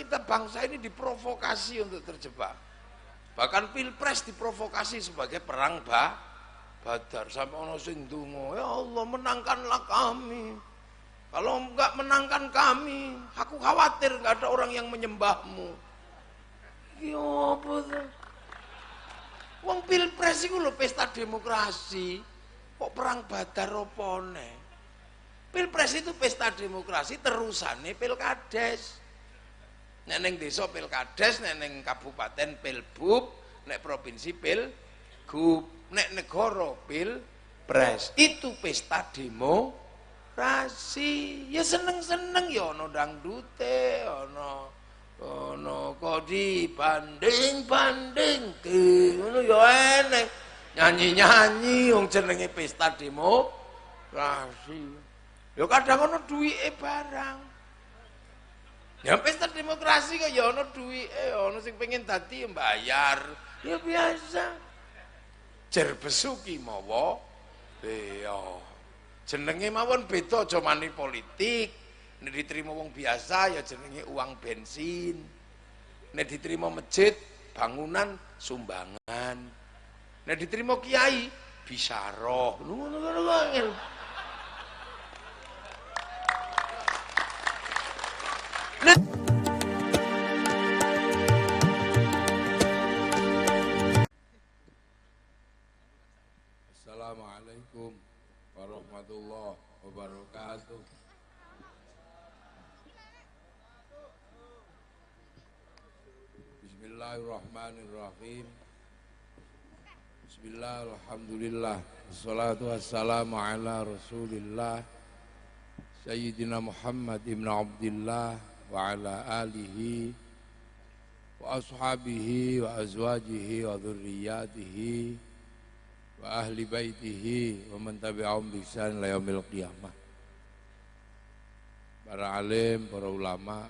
kita bangsa ini diprovokasi untuk terjebak. Bahkan pilpres diprovokasi sebagai perang Badar. Sampai ono sing ndonga, ya Allah menangkanlah kami. Kalau enggak menangkan kami, aku khawatir enggak ada orang yang menyembahmu. Ya apa tuh? Wong pilpres iku lho pesta demokrasi. Kok perang Badar opone? Pilpres itu pesta demokrasi terusane pilkades. Nek ning desa pilkades, nek ning kabupaten pilbub, nek provinsi pilgub, nek negara pilpres. Itu pesta demokrasi. Ya seneng-seneng ya ana dangdute, ana kodi banding ngono ya eneng. Nyanyi-nyanyi wong jenenge pesta demokrasi. Ya kadang ana duwike barang. Ya pesta demokrasi kok ya ana duwike, ana sing pengen dadi mbayar. Ya biasa. Jer besuki mawa beya. Jenenge mawon beda aja mani politik. Nek diterima wong biasa ya jenenge uang bensin. Nek diterima masjid, bangunan, sumbangan. Nek diterima kiai, bisaroh. Ngono-ngono. Assalamualaikum warahmatullahi wabarakatuh. Bismillahirrahmanirrahim. Bismillah, alhamdulillah. Wassalatu wassalamu ala rasulillah Sayyidina Muhammad ibn Abdillah wa ala alihi wa ashabihi wa azwajihi wa dhurriyyatihi wa ahli baitihi wa man tabi'ahum bi ihsan ila yaumil qiyamah. Para alim, para ulama,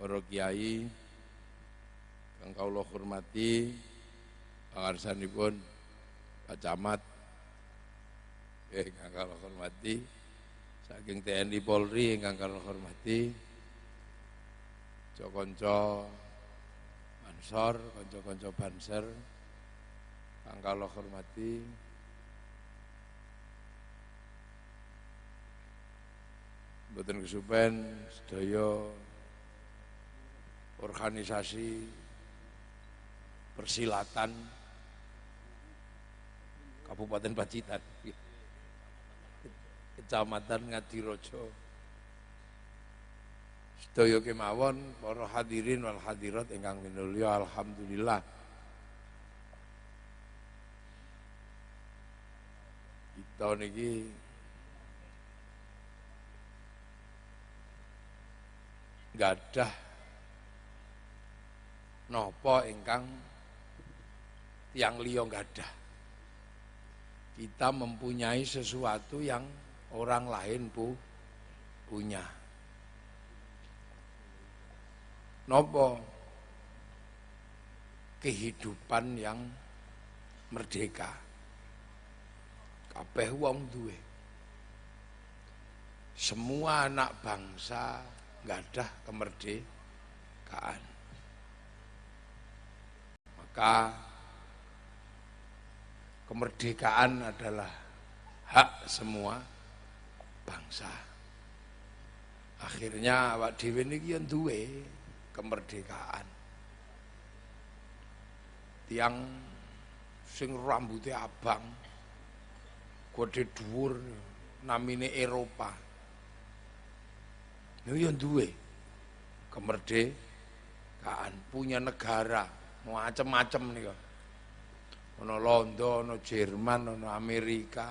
para kiai kang kula hormati, pangarsanipun Pak Camat, kang kula hormati, saking TNI Polri ingkang kula hormati, kanca Mansor, kanca-kanca Banser, kang kula hormati, mboten kesupen sedaya organisasi persilatan Kabupaten Pacitan, Kecamatan Ngadirojo. Sedaya kemawon para hadirin wal hadirat ingkang minulya, alhamdulillah kita niki gadah napa ingkang tiyang liya gadah. Kita mempunyai sesuatu yang orang lain punya. Nopo kehidupan yang merdeka. Kabeh wong duwe. Semua anak bangsa gadah kemerdekaan. Maka kemerdekaan adalah hak semua bangsa. Akhirnya awak dhewe niki yen duwe kemerdekaan. Tiang sing rambutnya abang, gede dhuwur, namine Eropa. Niku yo duwe kemerdekaan, punya negara, macam-macam niku. Ana Londo, ana Jerman, ana Amerika.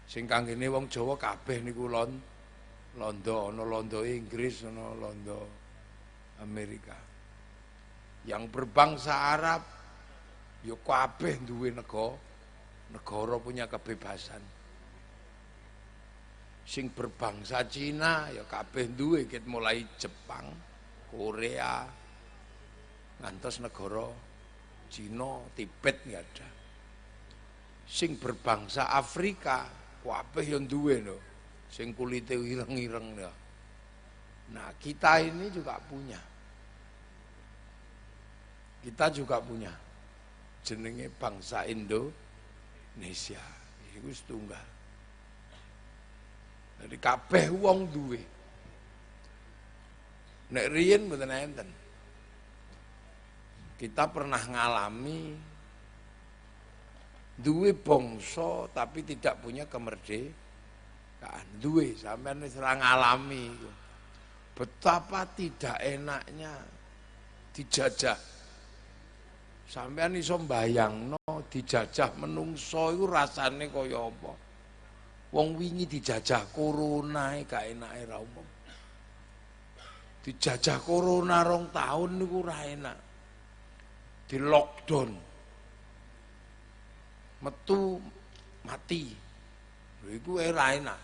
Sing kanggene wong Jawa kabeh niku Londo, ana Londo Inggris, ana Londo Amerika. Yang berbangsa Arab ya kabeh duwe negara punya kebebasan. Sing berbangsa Cina ya kabeh duwe, ket mulai Jepang, Korea, ngantos negara Cina, Tibet nggak ada. Sing berbangsa Afrika kabeh yang duwe lho, sing kulite ireng-ireng ya. Nah, kita ini juga punya. Kita juga punya jenenge bangsa Indonesia. Iku setunggal. Jadi kabeh wong duwe. Nek riyen mboten enten. Kita pernah ngalami duwe bangsa tapi tidak punya kemerdekaan. Duwe sampean wis ora ngalami. Betapa tidak enaknya dijajah. Sampean iso mbayangno dijajah menungso iku rasane kaya apa? Wong wingi dijajah corona gak enake ra umum. Dijajah corona 2 tahun niku ora enak. Di lockdown. Metu mati. Lha iku ora enak.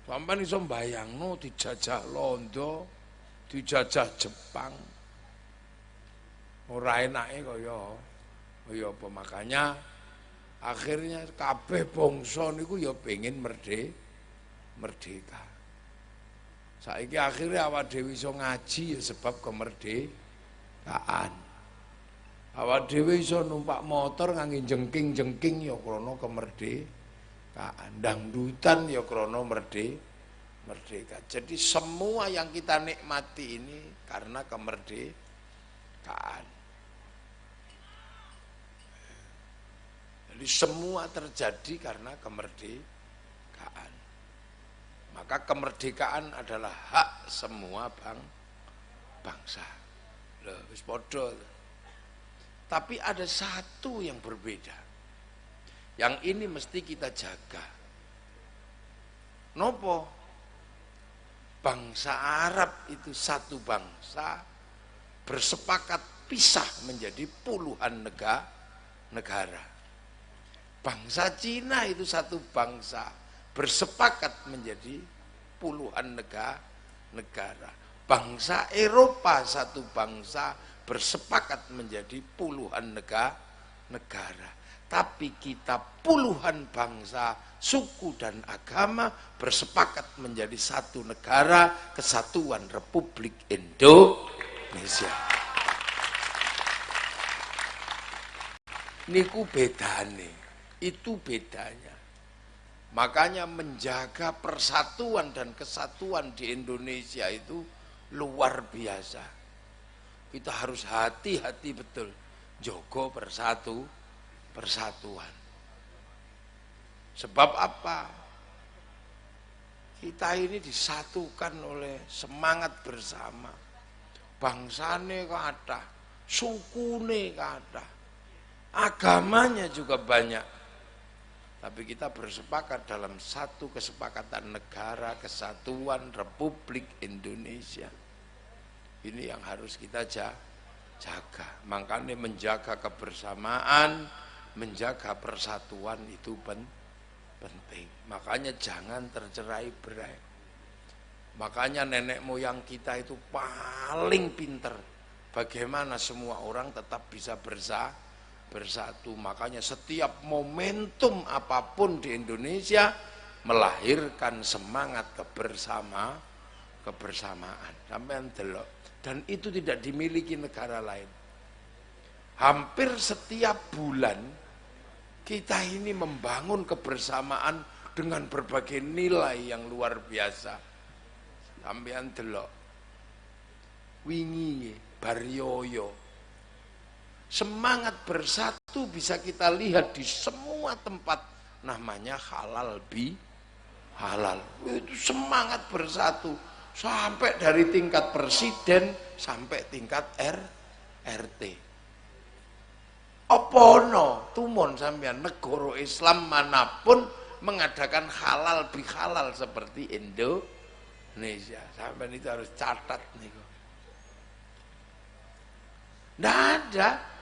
Sampeyan iso mbayangno dijajah Londo, dijajah Jepang. Ora enake kaya apa, makanya akhirnya kabeh bangsa niku ya pengen merdeka. Saiki akhirnya awak dhewe iso ngaji ya sebab kemerdekaan. Awak dhewe iso numpak motor ngangge jengking-jengking ya krana kemerdekaan. Dangdutan ya krana merdeka. Jadi semua yang kita nikmati ini karena kemerdekaan. Jadi semua terjadi karena kemerdekaan. Maka kemerdekaan adalah hak semua bangsa. Loh, wis padha. Tapi ada satu yang berbeda. Yang ini mesti kita jaga. Nopo? Bangsa Arab itu satu bangsa bersepakat pisah menjadi puluhan negara. Bangsa Cina itu satu bangsa bersepakat menjadi puluhan negara. Bangsa Eropa satu bangsa bersepakat menjadi puluhan negara. Tapi kita puluhan bangsa, suku dan agama bersepakat menjadi satu negara, Kesatuan Republik Indonesia. Niku bedane. Itu bedanya. Makanya menjaga persatuan dan kesatuan di Indonesia itu luar biasa. Kita harus hati-hati betul jaga persatuan. Sebab apa? Kita ini disatukan oleh semangat bersama. Bangsane kathah, sukune kathah, agamanya juga banyak. Tapi kita bersepakat dalam satu kesepakatan negara Kesatuan Republik Indonesia. Ini yang harus kita jaga. Makanya menjaga kebersamaan, menjaga persatuan itu penting. Makanya jangan tercerai-berai. Makanya nenek moyang kita itu paling pinter. Bagaimana semua orang tetap bisa bersatu. Makanya setiap momentum apapun di Indonesia melahirkan semangat kebersamaan. Sampeyan delok. Dan itu tidak dimiliki negara lain. Hampir setiap bulan kita ini membangun kebersamaan dengan berbagai nilai yang luar biasa. Sampeyan delok. Wingi Baryoyo. Semangat bersatu bisa kita lihat di semua tempat, namanya halal halal. Itu semangat bersatu sampai dari tingkat presiden sampai tingkat RT. Apa ono tumon sampeyan negara Islam manapun mengadakan halal bihalal seperti Indonesia. Sampeyan itu harus catat niku. Nggak ada.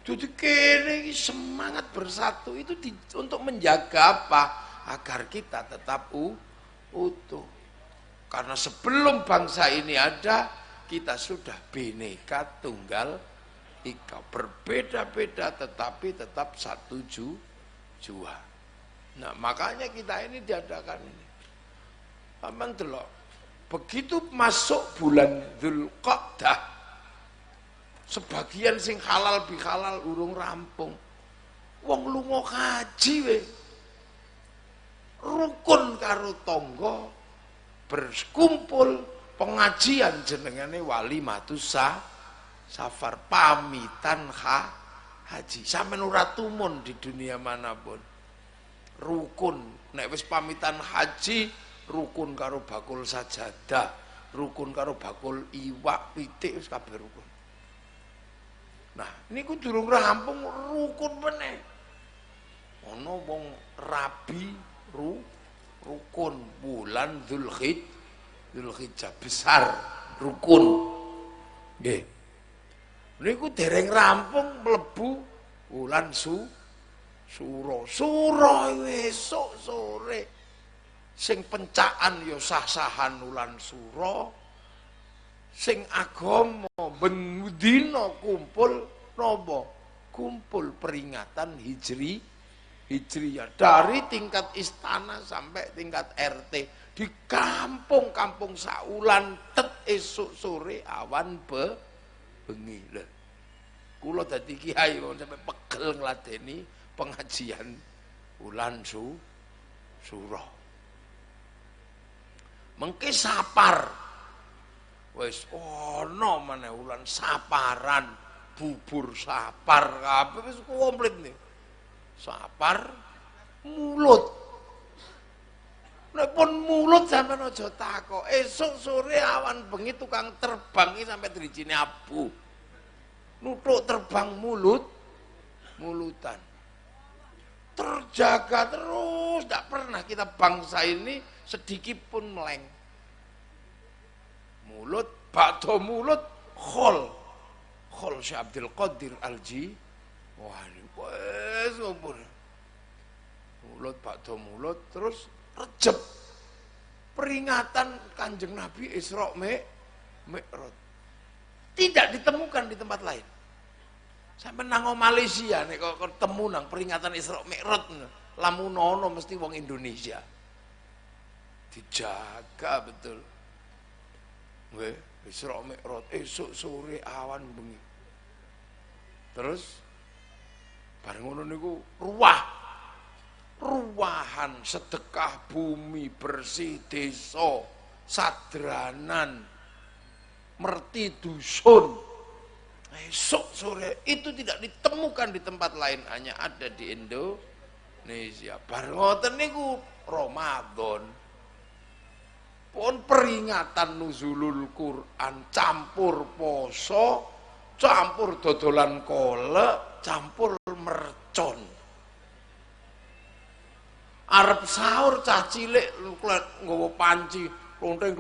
Jadi kene semangat bersatu itu untuk menjaga apa? Agar kita tetap utuh. Karena sebelum bangsa ini ada, kita sudah Bhinneka Tunggal Ika. Berbeda-beda tetapi tetap satu jua. Nah makanya kita ini diadakan ini. Aman delok. Begitu masuk bulan Dzulqa'dah, Sebagian sing halal bihalal urung rampung. Wong lunga haji we. Rukun karo tangga berkumpul pengajian jenengane walimatus safar, pamitan haji. Sampeyan ora tumun di dunia manapun. Rukun nek wis pamitan haji rukun karo bakul sajadah, rukun karo bakul iwak pitik wis kabeh rukun. Nah, niku durung rampung rukun meneh. Ana wong rabi rukun bulan Dzulhijjah besar rukun. Nggih. Niku dereng rampung mlebu wulan Suro esuk sore. Sing pencaan ya sah-sahan wulan Suro. Sing agama ben dina kumpul napa? Kumpul peringatan Hijriyah dari tingkat istana sampai tingkat RT di kampung-kampung saulan tet esuk sore awan bengi. Lho. Kula dadi kiai sampai pegel ngladeni pengajian wulan Suro. Mengke sapar. Wis ana meneh wulan saparan, bubur sapar kabeh wis komplit nih. Sapar mulut. Nek pun mulut sampean aja takok. Esuk sore awan bengi tukang terbang iki sampai drijine abu. Nuthuk terbang mulutan. Terjaga terus, tidak pernah kita bangsa ini sedikit pun meleng. Mulut, bakdo mulut, khol Syekh Abdul Qadir Al-Ji. Wah, wes ngumpul. Mulut, bakdo mulut, terus rejeb. Peringatan Kanjeng Nabi Isra Mi'raj. Tidak ditemukan di tempat lain. Sampai nang Malaysia nek kok ketemu nang peringatan Isra Mi'raj lamun ono mesti wong Indonesia. Dijaga betul. Nggih, Isra Mi'raj esuk sore awan bengi. Terus bareng ngono niku ruwahan sedekah bumi bersih desa sadranan merti dusun esok sore itu tidak ditemukan di tempat lain, hanya ada di Indonesia. Bareng ngoten niku Ramadan pun peringatan nuzulul Quran, campur poso, campur dodolan kolek, campur mercon. Arep sahur cah cilik nggawa panci, klonteng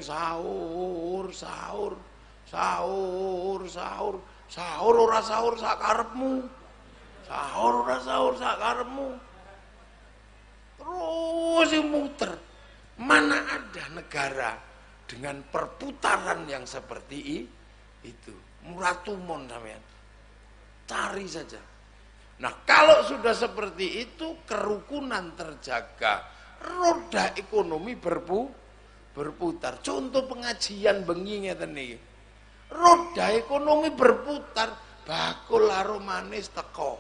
sahur ora sahur sak karepmu. Sahur ora sahur sak karepmu. Terus muter. Mana ada negara dengan perputaran yang seperti itu? Muratumon sampean. Cari saja. Nah, kalau sudah seperti itu kerukunan terjaga, roda ekonomi berputar. Contoh pengajian bengi ngeten niki. Roda ekonomi berputar, bakul laro manis teko.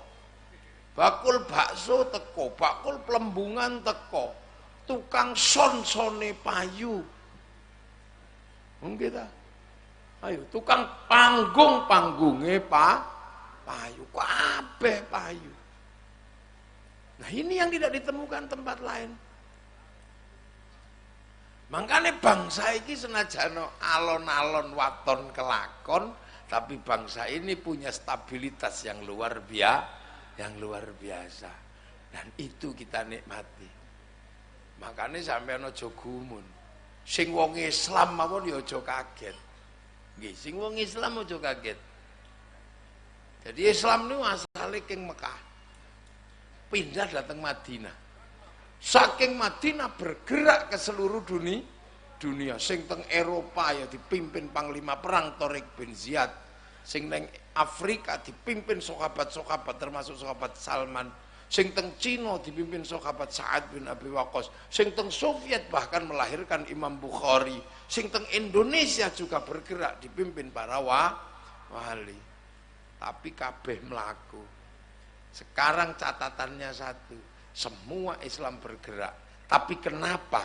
Bakul bakso teko, bakul pelembungan teko. Tukang son-sone payu. Mungkin ta? Ayo, tukang panggung-panggungnya payu, kabeh payu. Nah, ini yang tidak ditemukan tempat lain. Makanya bangsa ini senajan alon-alon waton kelakon, tapi bangsa ini punya stabilitas yang luar biasa. Dan itu kita nikmati. Makanya sampeyan aja gumun. Sing wong Islam mawon ya aja kaget. Nggih, sing wong Islam aja kaget. Jadi Islam niku asale king Mekah. Pindah datang Madinah. Saking Madinah bergerak ke seluruh dunia. Sing teng Eropa ya dipimpin panglima perang Tariq bin Ziyad. Sing teng Afrika dipimpin sahabat-sahabat termasuk sahabat Salman. Sing teng Cina dipimpin sahabat Sa'ad bin Abi Waqqas. Sing teng Soviet bahkan melahirkan Imam Bukhari. Sing teng Indonesia juga bergerak dipimpin para wali. Tapi kabeh melaku. Sekarang catatannya satu, semua Islam bergerak. Tapi kenapa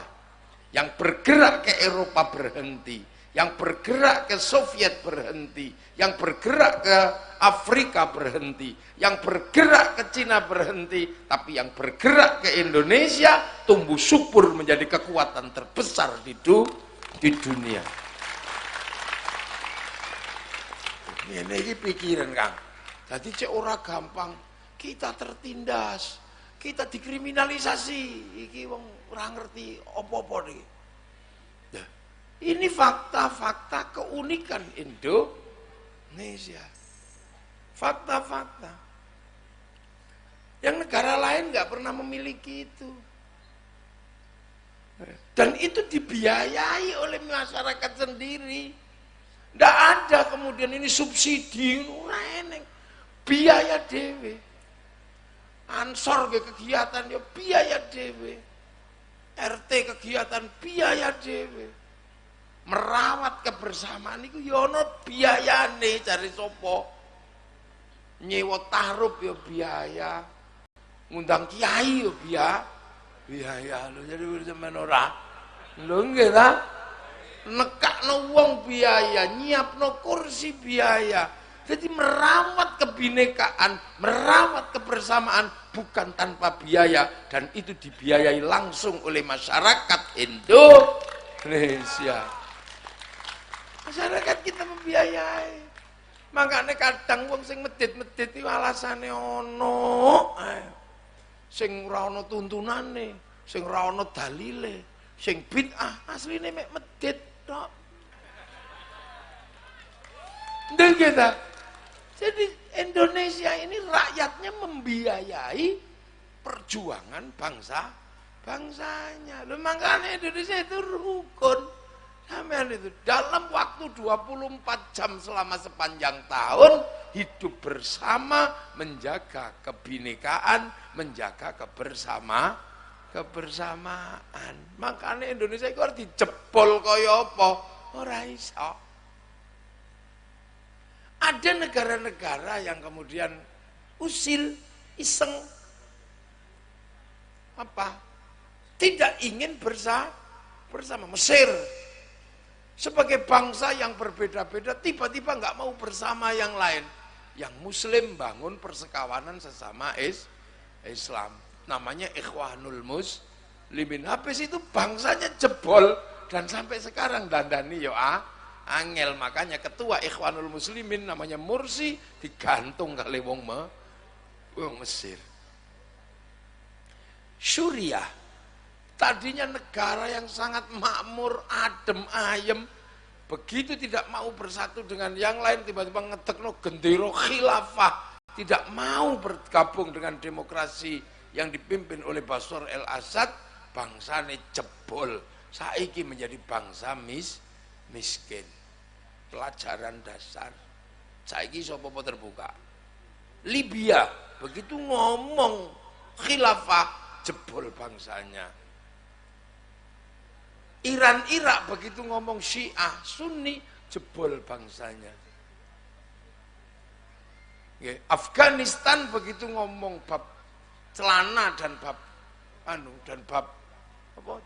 yang bergerak ke Eropa berhenti, yang bergerak ke Soviet berhenti, yang bergerak ke Afrika berhenti, yang bergerak ke Cina berhenti, tapi yang bergerak ke Indonesia tumbuh subur menjadi kekuatan terbesar di dunia. Ini pikiran, Kang. Jadi cek ora gampang, kita tertindas, kita dikriminalisasi, iki wong ora ngerti apa-apa iki. Nah, ini fakta-fakta keunikan Indonesia. Fakta-fakta yang negara lain nggak pernah memiliki itu. Dan itu dibiayai oleh masyarakat sendiri. Nggak ada kemudian ini subsidi, biaya dewe. Ansor ke kegiatan ya biaya dewe. RT kegiatan biaya dewe. Merawat kebersamaan itu ya ono biayane, cari sopo. Nyewa tarup ya biaya. Ngundang kiai ya biaya. Lho jadi sampean ora. Lho nggih ta? Nekakno wong biaya, nyiapno kursi biaya. Jadi merawat kebinekaan, merawat kebersamaan bukan tanpa biaya, dan itu dibiayai langsung oleh masyarakat Indonesia. Masyarakat kita membiayai. Makanya kadang wong sing medit-medit itu alasane ono, sing ora ono tuntunane, sing ora ono dalile, sing bid'ah asline mek medit tok. Ndel kita. Jadi Indonesia ini rakyatnya membiayai perjuangan bangsanya. Loh, makanya Indonesia itu rukun. Sampean itu dalam waktu 24 jam selama sepanjang tahun hidup bersama, menjaga kebinekaan, menjaga kebersamaan. Makanya Indonesia itu harus dijebol kaya apa? Ora iso. Ada negara-negara yang kemudian usil, iseng, apa? Tidak ingin bersama. Mesir sebagai bangsa yang berbeda-beda tiba-tiba nggak mau bersama yang lain. Yang Muslim bangun persekawanan sesama Islam. Namanya Ikhwanul Muslimin. Habis itu bangsanya jebol dan sampai sekarang dandani yo angel. Makanya ketua Ikhwanul Muslimin namanya Mursi digantung kali wong Mesir. Suriah tadinya negara yang sangat makmur, adem ayem, begitu tidak mau bersatu dengan yang lain tiba-tiba ngedekno gendera khilafah, tidak mau bergabung dengan demokrasi yang dipimpin oleh Bashar al-Assad, bangsane jebol, saiki menjadi bangsa miskin. Pelajaran dasar. Saiki sapa terbuka. Libya begitu ngomong khilafah jebol bangsanya. Iran, Irak begitu ngomong Syiah, Sunni jebol bangsanya. Afghanistan begitu ngomong bab celana dan bab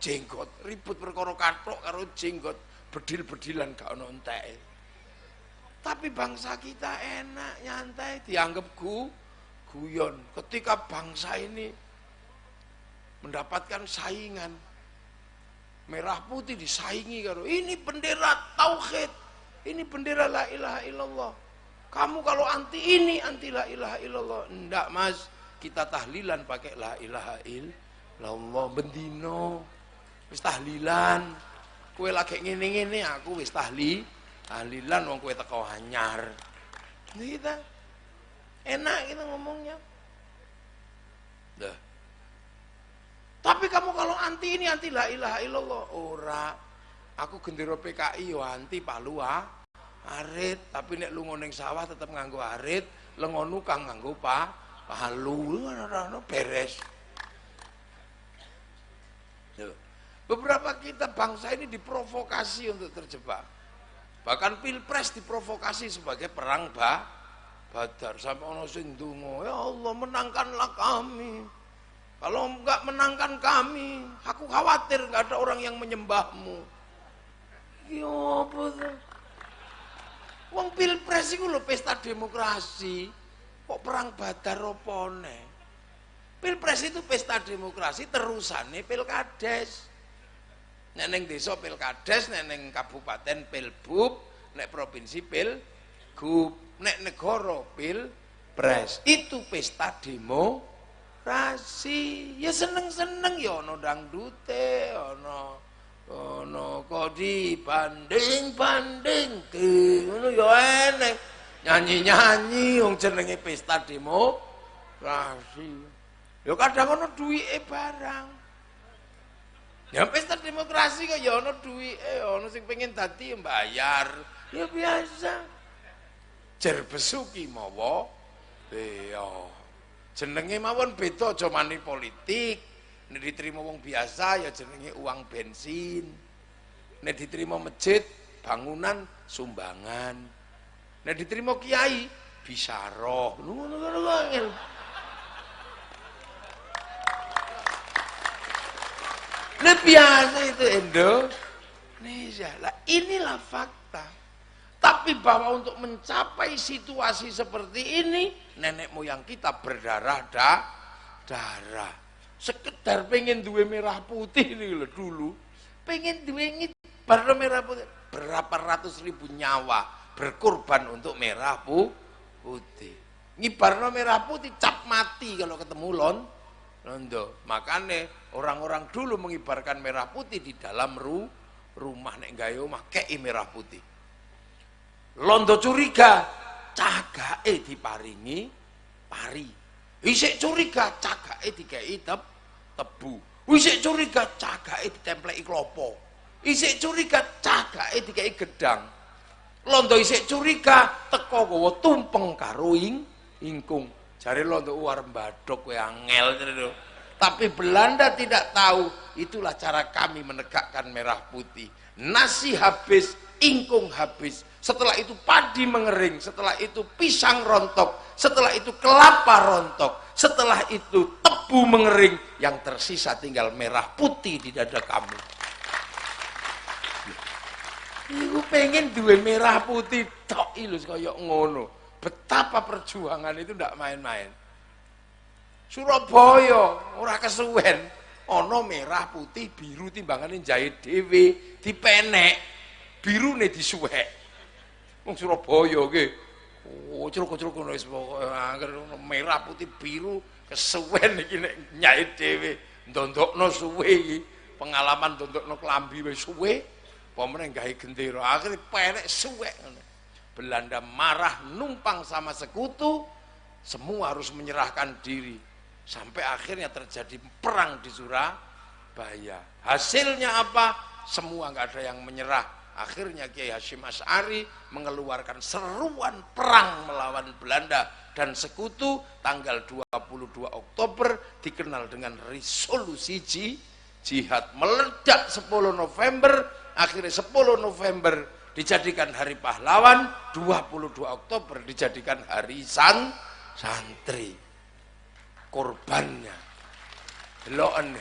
jenggot, ribut perkara kathok karo jenggot, bedil-bedilan gak ono enteke. Tapi bangsa kita enak, nyantai, dianggap guyon. Ketika bangsa ini mendapatkan saingan, merah putih disaingi karo ini bendera tauhid, ini bendera la ilaha illallah. Kamu kalau anti ini, anti la ilaha illallah. Enggak mas, kita tahlilan pakai la ilaha illallah. Bendino wis tahlilan, kue lagi ngene-ngene aku wis tahlilan wong kue teko anyar. Kita enak kita ngomongnya. Dah. Tapi kamu kalau anti ini, anti la ilaha illallah. Ora. Aku gendera PKI yo anti palu arit, tapi nek lunga ning sawah tetep nganggo arit, lengonu kang nganggo palu. Ngono beres. Beberapa kita bangsa ini diprovokasi untuk terjebak. Bahkan pilpres diprovokasi sebagai perang Badar. Sampai ono sing ndonga, ya Allah menangkanlah kami. Kalau enggak menangkan kami, aku khawatir enggak ada orang yang menyembahmu. Ya apa tuh? Wong pilpres iku lho pesta demokrasi. Kok perang Badar opone? Pilpres itu pesta demokrasi terusane pilkades. Nek ning desa pilkades, nek ning kabupaten pilbub, nek provinsi pilgub, nek negara pilpres. Itu pesta demokrasi. Ya seneng-seneng ya ana dangdute, ana kok dibanding-banding ngono ya eneng. Nyanyi-nyanyi wong jenenge pesta demokrasi. Ya kadang ana duwike barang. Ya pesta demokrasi kok ya ana duwike, ana sing pengen dadi mbayar. Ya biasa. Jer besuki mawa bea. Jenenge mawon beda aja mani politik. Nek diterima wong biasa ya jenenge uang bensin. Nek diterima masjid, bangunan, sumbangan. Nek diterima kiai, bisaroh. Ngono-ngono. Nah biasa itu Indonesia. Lah inilah fakta. Tapi bahwa untuk mencapai situasi seperti ini, nenek moyang kita berdarah. Sekedar pengen duwe merah putih ini loh dulu. Pengen duwe ngibar merah putih. Berapa ratus ribu nyawa berkorban untuk merah putih. Ngibarno merah putih cap mati kalau ketemu londo. Makanya orang-orang dulu mengibarkan merah putih di dalam rumah nek gawe omah kei merah putih. Londo curiga, cagake diparingi pari. Isik curiga, cagake dikei tebu. Isik curiga, cagake ditempleki klopo. Isik curiga, cagake dikei gedang. Londo isik curiga, teko gawa tumpeng karo ingkung. Jare londo war mbadok kowe angel. Tapi Belanda tidak tahu, itulah cara kami menegakkan merah putih. Nasi habis, ingkung habis. Setelah itu padi mengering, setelah itu pisang rontok, setelah itu kelapa rontok, setelah itu tebu mengering, yang tersisa tinggal merah putih di dada kamu. Iku pengen duwe merah putih tok ilus kaya ngono. Betapa perjuangan itu ndak main-main. Surabaya ora kesuwen ana merah putih biru timbangane jahit dhewe dipenek birune disuwek. Wong Surabaya ki cruk-cruk ngono wis pokoke merah putih biru kesuwen iki nek nyait dhewe ndondokno suwe iki pengalaman ndondokno klambi wis suwe pomene gawe gendera akhire penek suwek ngono. Belanda marah numpang sama sekutu, semua harus menyerahkan diri. Sampai akhirnya terjadi perang di Surabaya. Hasilnya apa? Semua nggak ada yang menyerah. Akhirnya Kiai Hasyim Asy'ari mengeluarkan seruan perang melawan Belanda dan sekutu tanggal 22 Oktober dikenal dengan resolusi jihad. Meledak 10 November, akhirnya 10 November dijadikan hari pahlawan, 22 Oktober dijadikan hari santri. Korbannya deloken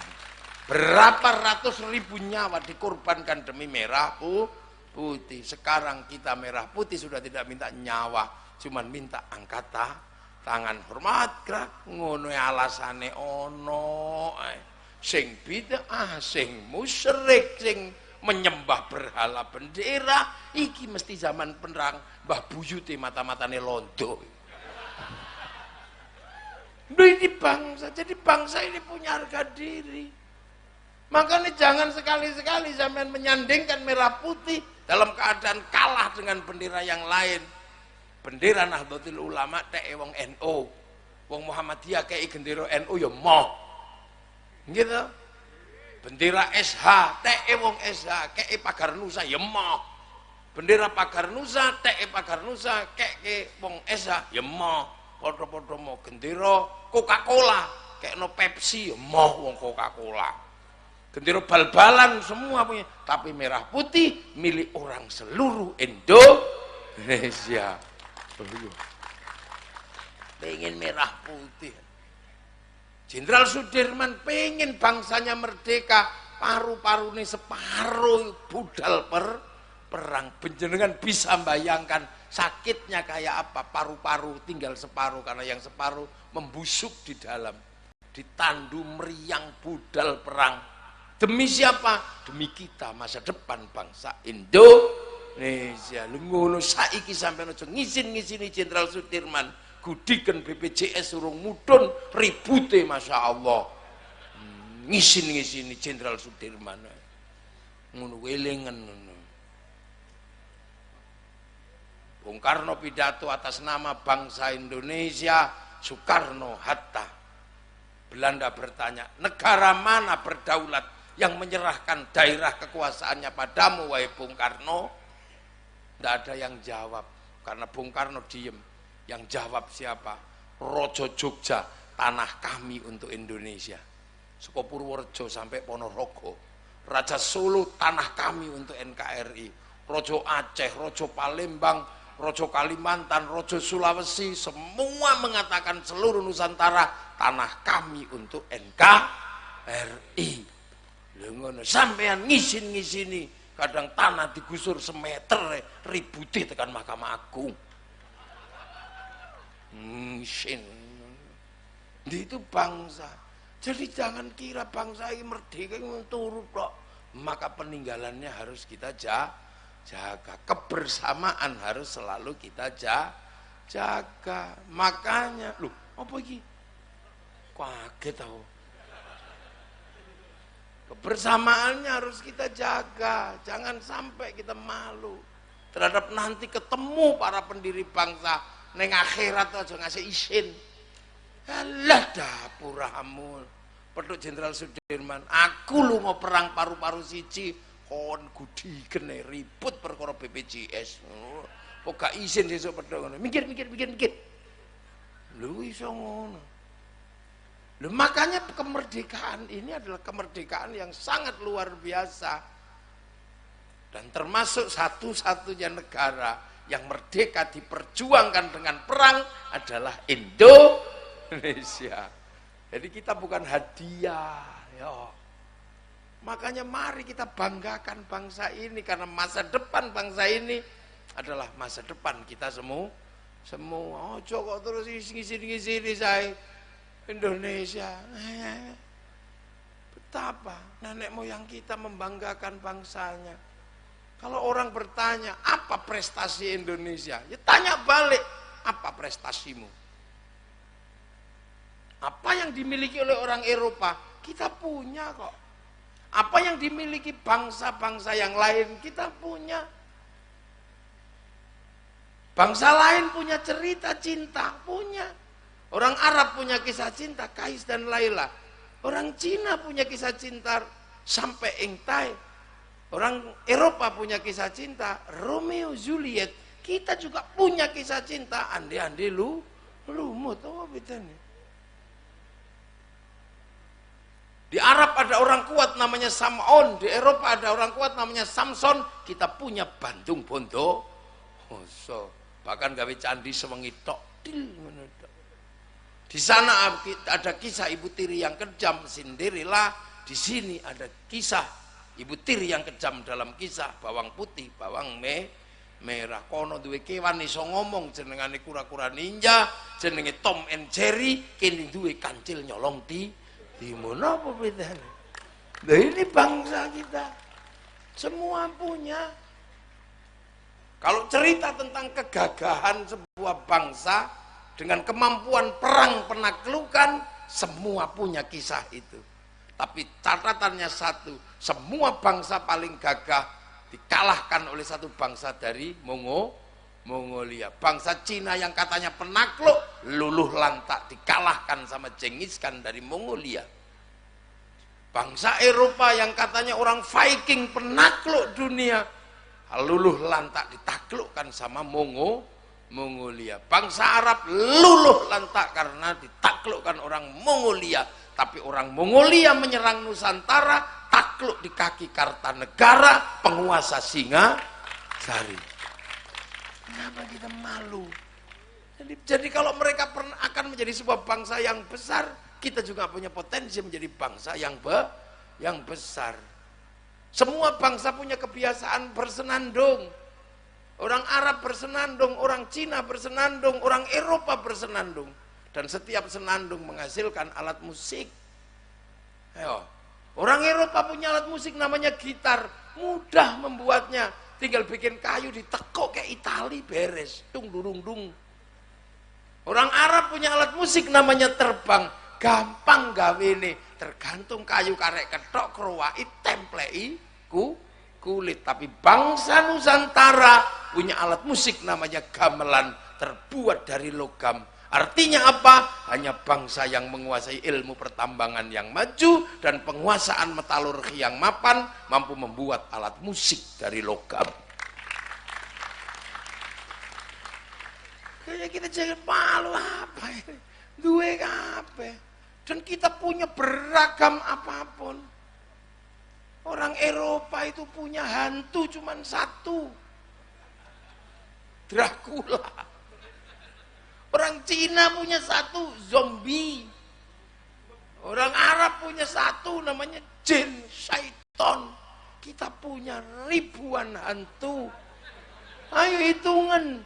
berapa ratus ribu nyawa dikorbankan demi merah putih. Sekarang kita merah putih sudah tidak minta nyawa, cuman minta angkat tangan hormat gerak ngono alasane ono sing bid'ah, sing musyrik, sing menyembah berhala bendera iki mesti zaman perang Mbah Buyute mata-matane londo. Ini bangsa, jadi bangsa ini punya harga diri. Makanya jangan sekali-sekali sampean menyandingkan merah putih dalam keadaan kalah dengan bendera yang lain. Bendera Nahdlatul Ulama teke wong NU, wong Muhammadiyah kei gendera NU ya moh. Gitu. Bendera SH teke wong SH kei Pagar Nusa ya moh. Bendera Pagar Nusa teke Pagar Nusa kei wong SH ya moh. Podo-podo mau gendera Coca-Cola kayak no Pepsi ya moh wong Coca-Cola. Gendera bal-balan semua punya, tapi merah putih milik orang seluruh Indonesia. Pengen merah putih. Jenderal Sudirman pengen bangsanya merdeka, paru-paru ini separuh budal perang. Panjenengan bisa bayangkan sakitnya kayak apa, paru-paru tinggal separuh karena yang separuh membusuk di dalam, ditandu meriang budal perang. Demi siapa? Demi kita, masa depan bangsa Indonesia. Lu ngono saiki sampeyan aja ngisin-ngisini Jenderal Sudirman, gudiken BPJS urung mudhun ribute Masya Allah. Ngisin-ngisini Jenderal Sudirman. Ngono welengen ngono. Bung Karno pidato atas nama bangsa Indonesia, Soekarno Hatta. Belanda bertanya, negara mana berdaulat yang menyerahkan daerah kekuasaannya padamu, wahai Bung Karno? Tidak ada yang jawab, karena Bung Karno diem. Yang jawab siapa? Rojo Jogja, tanah kami untuk Indonesia. Saka Purworejo sampai Ponorogo. Raja Solo, tanah kami untuk NKRI. Rojo Aceh, Rojo Palembang, Rojo Kalimantan, Rojo Sulawesi, semua mengatakan seluruh Nusantara tanah kami untuk NKRI. Ngono sampean ngisin-ngisini, kadang tanah digusur semeter ributi tekan Mahkamah Agung. Ngisin. Itu bangsa. Jadi jangan kira bangsa ini merdeka turut kok. Maka peninggalannya harus kita jaga. Kebersamaan harus selalu kita jaga. Makanya, loh, apa iki? Kaget tau. Kebersamaannya harus kita jaga, jangan sampai kita malu terhadap nanti ketemu para pendiri bangsa neng akhirat aja ngasih izin. Alah dapuramu, Peduk Jenderal Sudirman, aku lu mau perang paru-paru siji, kon gudiken ribut perkara BPJS. Kok gak izin sesuk peduk ngono. Mikir. Lu iso ngono. Loh, makanya kemerdekaan ini adalah kemerdekaan yang sangat luar biasa. Dan termasuk satu-satunya negara yang merdeka diperjuangkan dengan perang adalah Indonesia. Jadi kita bukan hadiah. Ya. Makanya mari kita banggakan bangsa ini, karena masa depan bangsa ini adalah masa depan kita semua. Ojo kok terus ngisi-ngisi saya. Indonesia, betapa nenek moyang kita membanggakan bangsanya. Kalau orang bertanya, apa prestasi Indonesia? Ya tanya balik, apa prestasimu? Apa yang dimiliki oleh orang Eropa? Kita punya kok. Apa yang dimiliki bangsa-bangsa yang lain? Kita punya. Bangsa lain punya cerita cinta, punya. Orang Arab punya kisah cinta, Kais dan Laila. Orang Cina punya kisah cinta sampai Engtai. Orang Eropa punya kisah cinta Romeo Juliet. Kita juga punya kisah cinta ande-ande lumut. Oh bedanya. Di Arab ada orang kuat namanya Sam'on, di Eropa ada orang kuat namanya Samson. Kita punya Bandung Bondo. Bahkan gawe candi sewengi tok. Di sana ada kisah ibu tiri yang kejam, Cinderella. Di sini ada kisah ibu tiri yang kejam dalam kisah bawang putih, bawang merah. Kono duwe kewan iso ngomong, jenengane kura-kura ninja, jenenge Tom and Jerry, kene duwe kancil nyolong timun. Apa bedanya? Nah ini bangsa kita. Semua punya. Kalau cerita tentang kegagahan sebuah bangsa dengan kemampuan perang penaklukan, semua punya kisah itu. Tapi catatannya satu, semua bangsa paling gagah dikalahkan oleh satu bangsa dari Mongolia. Bangsa Cina yang katanya penakluk, luluh lantak dikalahkan sama Genghis Khan dari Mongolia. Bangsa Eropa yang katanya orang Viking penakluk dunia, luluh lantak ditaklukkan sama Mongolia. Bangsa Arab luluh lantak karena ditaklukkan orang Mongolia. Tapi orang Mongolia menyerang Nusantara, takluk di kaki Kartanegara, penguasa Singasari. Kenapa kita malu? Jadi kalau mereka akan menjadi sebuah bangsa yang besar, kita juga punya potensi menjadi bangsa yang besar. Semua bangsa punya kebiasaan bersenandung. Orang Arab bersenandung, orang Cina bersenandung, orang Eropa bersenandung. Dan setiap senandung menghasilkan alat musik. Ayo. Orang Eropa punya alat musik namanya gitar. Mudah membuatnya. Tinggal bikin kayu ditekuk kayak Itali beres. Dung durung dung. Orang Arab punya alat musik namanya terbang. Gampang gawe ini. Tergantung kayu karek ketok kerowai templei kulit. Tapi bangsa Nusantara punya alat musik namanya gamelan terbuat dari logam. Artinya apa? Hanya bangsa yang menguasai ilmu pertambangan yang maju dan penguasaan metalurgi yang mapan mampu membuat alat musik dari logam. Kayak kita jangan malu apa ini? Duwe apa? Dan kita punya beragam apapun. Orang Eropa itu punya hantu cuman satu. Dracula. Orang Cina punya satu, zombie. Orang Arab punya satu, namanya jin, syaiton. Kita punya ribuan hantu. Ayo hitungan.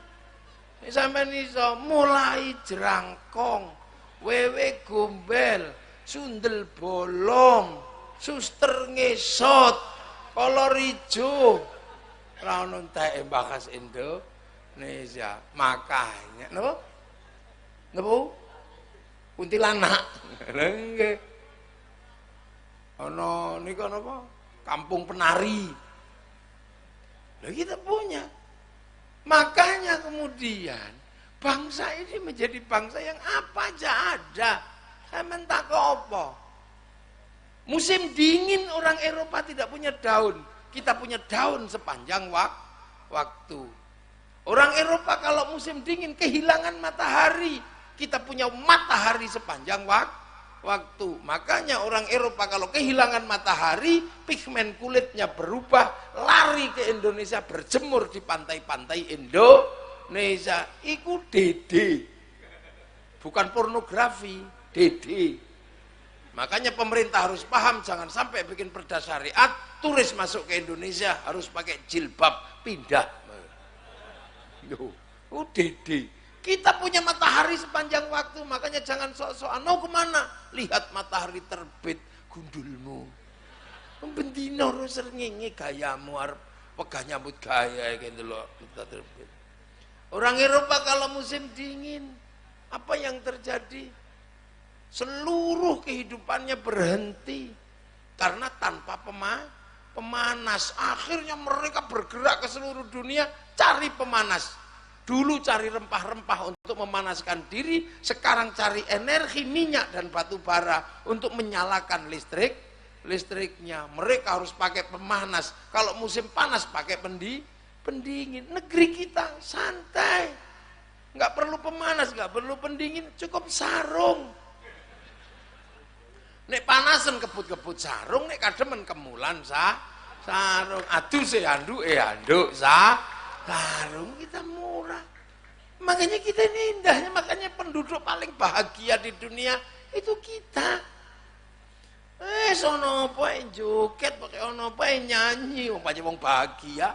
Sampai iso mulai jerangkong, wewe gombel, sundel bolong, suster ngesot, kolor ijo. Ora ono entek bakas Indonesia. Makanya, no? Napa? Kuntilanak. Lha nggih. Ana nika napa? Kampung penari. Lah kita punya. Makanya kemudian bangsa ini menjadi bangsa yang apa aja ada. Sampeyan tak apa? Musim dingin orang Eropa tidak punya daun. Kita punya daun sepanjang waktu. Orang Eropa kalau musim dingin kehilangan matahari. Kita punya matahari sepanjang waktu. Makanya orang Eropa kalau kehilangan matahari, pigmen kulitnya berubah, lari ke Indonesia, berjemur di pantai-pantai Indonesia. Iku dede. Bukan pornografi, dede. Makanya pemerintah harus paham, jangan sampai bikin perda syariat, turis masuk ke Indonesia harus pakai jilbab, pindah. Dede. Kita punya matahari sepanjang waktu, makanya jangan sok-sokan. Mau kemana? Lihat matahari terbit, gundulmu. Bendino serngingi gayamu, arep pegah nyambut gaya gitu loh. Kita terbit. Orang Eropa kalau musim dingin, apa yang terjadi? Seluruh kehidupannya berhenti karena tanpa pemanas. Akhirnya mereka bergerak ke seluruh dunia cari pemanas. Dulu cari rempah-rempah untuk memanaskan diri, sekarang cari energi minyak dan batu bara untuk menyalakan listriknya. Mereka harus pakai pemanas. Kalau musim panas pakai pendingin. Negeri kita santai, nggak perlu pemanas, nggak perlu pendingin, cukup sarung. Nek panasan kebut-kebut sarung, nek kademen kemulan sarung. Aduh anduk sarung. Kita murah. Makanya kita ini indahnya, makanya penduduk paling bahagia di dunia itu kita. Sono apa joget, pakai ono apa nyanyi, wong bahagia.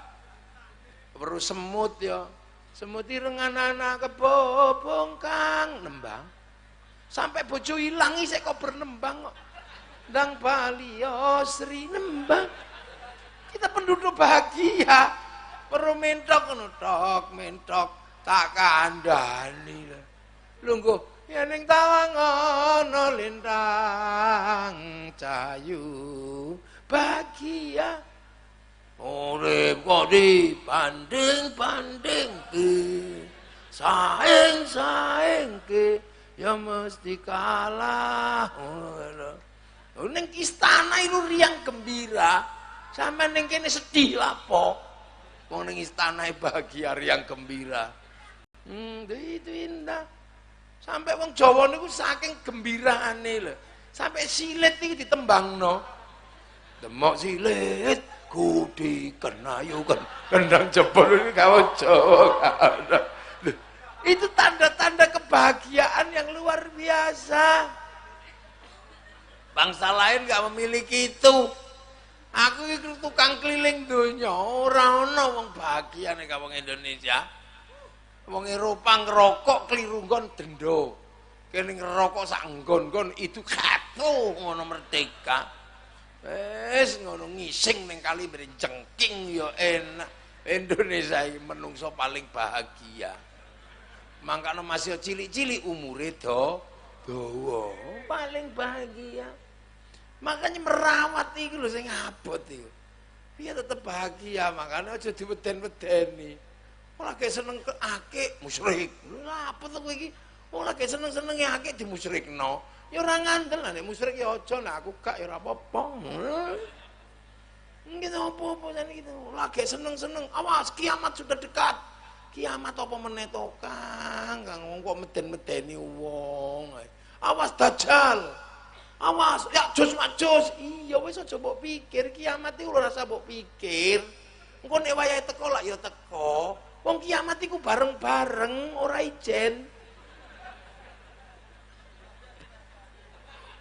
Perlu semut ya. Semut ireng anak kebobong kang nembang. Sampai bojo ilang isih kok bernembang kok. Ndang Bali Sri nembang. Kita penduduk bahagia. Perlu mentok ngono tok, mentok tak kandhani. Lungguh yen ning tawang ana lintang cayu bahagia. Urip kok dibanding-bandingke, saing-saingke ya mesti kalah. Ning istana itu riang gembira, sampean ning kene sedih lapo. Wong ning istana bahagia riang gembira. Itu indah. Sampai wong Jawa niku saking gembiraane lho. Sampai silet iki ditembangno. Demok silit kudi kenayukan kendang jebol ini kawan Jawa. Itu tanda-tanda kebahagiaan yang luar biasa. Bangsa lain gak memiliki itu. Aku iki tukang keliling donya, ora ana wong bahagia nek wong Indonesia. Wong Eropa ngerokok kliru nggon denda. Kene ngerokok sak nggon-nggon itu katu ngono merdeka. Wis ngono ngising ning kali jengking ya enak. Indonesia iki menungso paling bahagia. Mangkane masih cilik-cilik umure dawa, paling bahagia. Makanya merawat iki lho sing abot iki. Biar tetep bahagia, makanya aja diweden-wedeni. Ora ge seneng akik musyrik. Lha apa to kowe iki? Ora ge seneng-senenge akik dimusyrikno. Ya ora ngandel nek musyrik ya aja, nek aku gak ya ora apa-apa. Gitu apa-apa jane gitu. Lagi seneng-seneng, awas kiamat sudah dekat. Kiamat apa meneh to Kang? Kang kok meden-medeni wong. Awas dajjal. Awas, ya jus majus. Iya wis aja mbok pikir kiamat iku ora usah mbok pikir. Engko nek wayahe teko lak ya teko. Wong kiamat iku bareng-bareng ora ijen.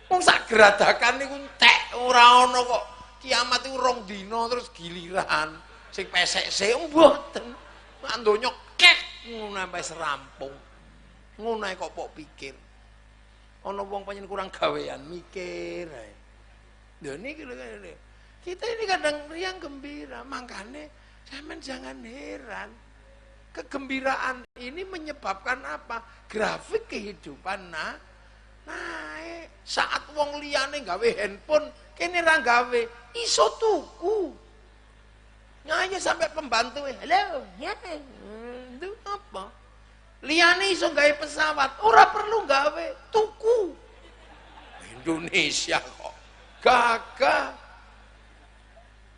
Wong sak geradakan niku entek ora ana kok kiamat iku rong dina terus giliran. Sing pesek sik mboten. Nek donya kek ngono sampai serampung. Ngono ae kok pikir. Ana wong pancen kurang gawean mikir ae. Lho niki lho kita ini kadang riang gembira, makanya sampean jangan heran. Kegembiraan ini menyebabkan apa? Grafik kehidupan naik. Saat wong liyane gawe handphone, kene ra gawe, iso tuku. Nyanyi sampai pembantu, halo, ya, itu apa? Liyane iso gawe pesawat, ora perlu gawe, tuku. Indonesia kok gagah.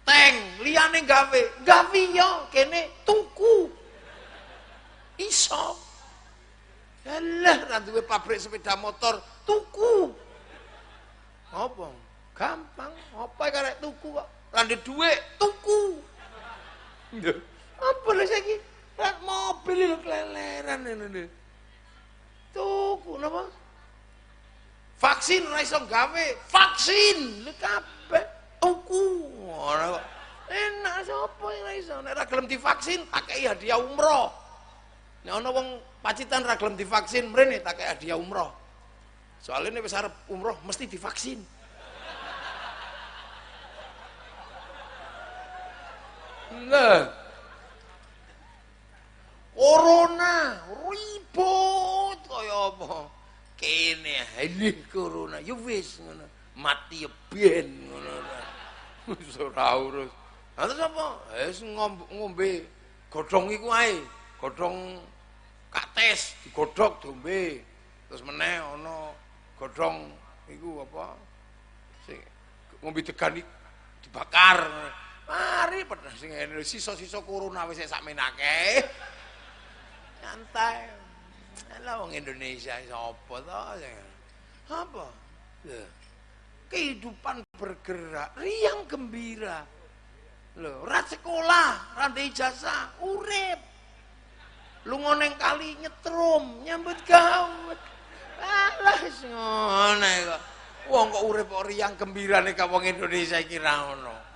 Tank, liyane gawe yo, kene tuku. Iso. Alah, ra duwe pabrik sepeda motor, tuku. Apa? Gampang. Apa karek tuku kok? Ra ndek dhuwit, tuku. Apa lho saiki? Rak mobil lho keleleran ngene. Tuku napa? Vaksin ra iso gawe, vaksin lho kabeh tuku. Ora kok. Enak sapa yang ra iso? Nek ra gelem divaksin, tak kei hadiah umroh. Nek ana wong pacitan ra gelem divaksin, mrene tak kei hadiah umroh. Soalnya nek wis arep umroh mesti divaksin. Nah, corona ribut kaya apa? Kene halih corona, ya wis ngono. Mati ya ben ngono. Wis ora urus. Lah terus apa? Wis ngombe godhong iku ae. Godhong kates digodhog diombe. Terus meneh ana godhong iku apa? Sing ngombe degan dibakar. Mari pedha sing ngene sisa-sisa corona wis sakmenake. Santai. Lah wong Indonesia iso apa to? Apa? Kehidupan bergerak, riang gembira. Lho, ra sekolah, ra ijazah, urip. Lunga ning kali nyetrum, nyambut gawe. Alah wis ngono kok. Wong kok urip kok riang gembirane ka wong Indonesia iki ra ono.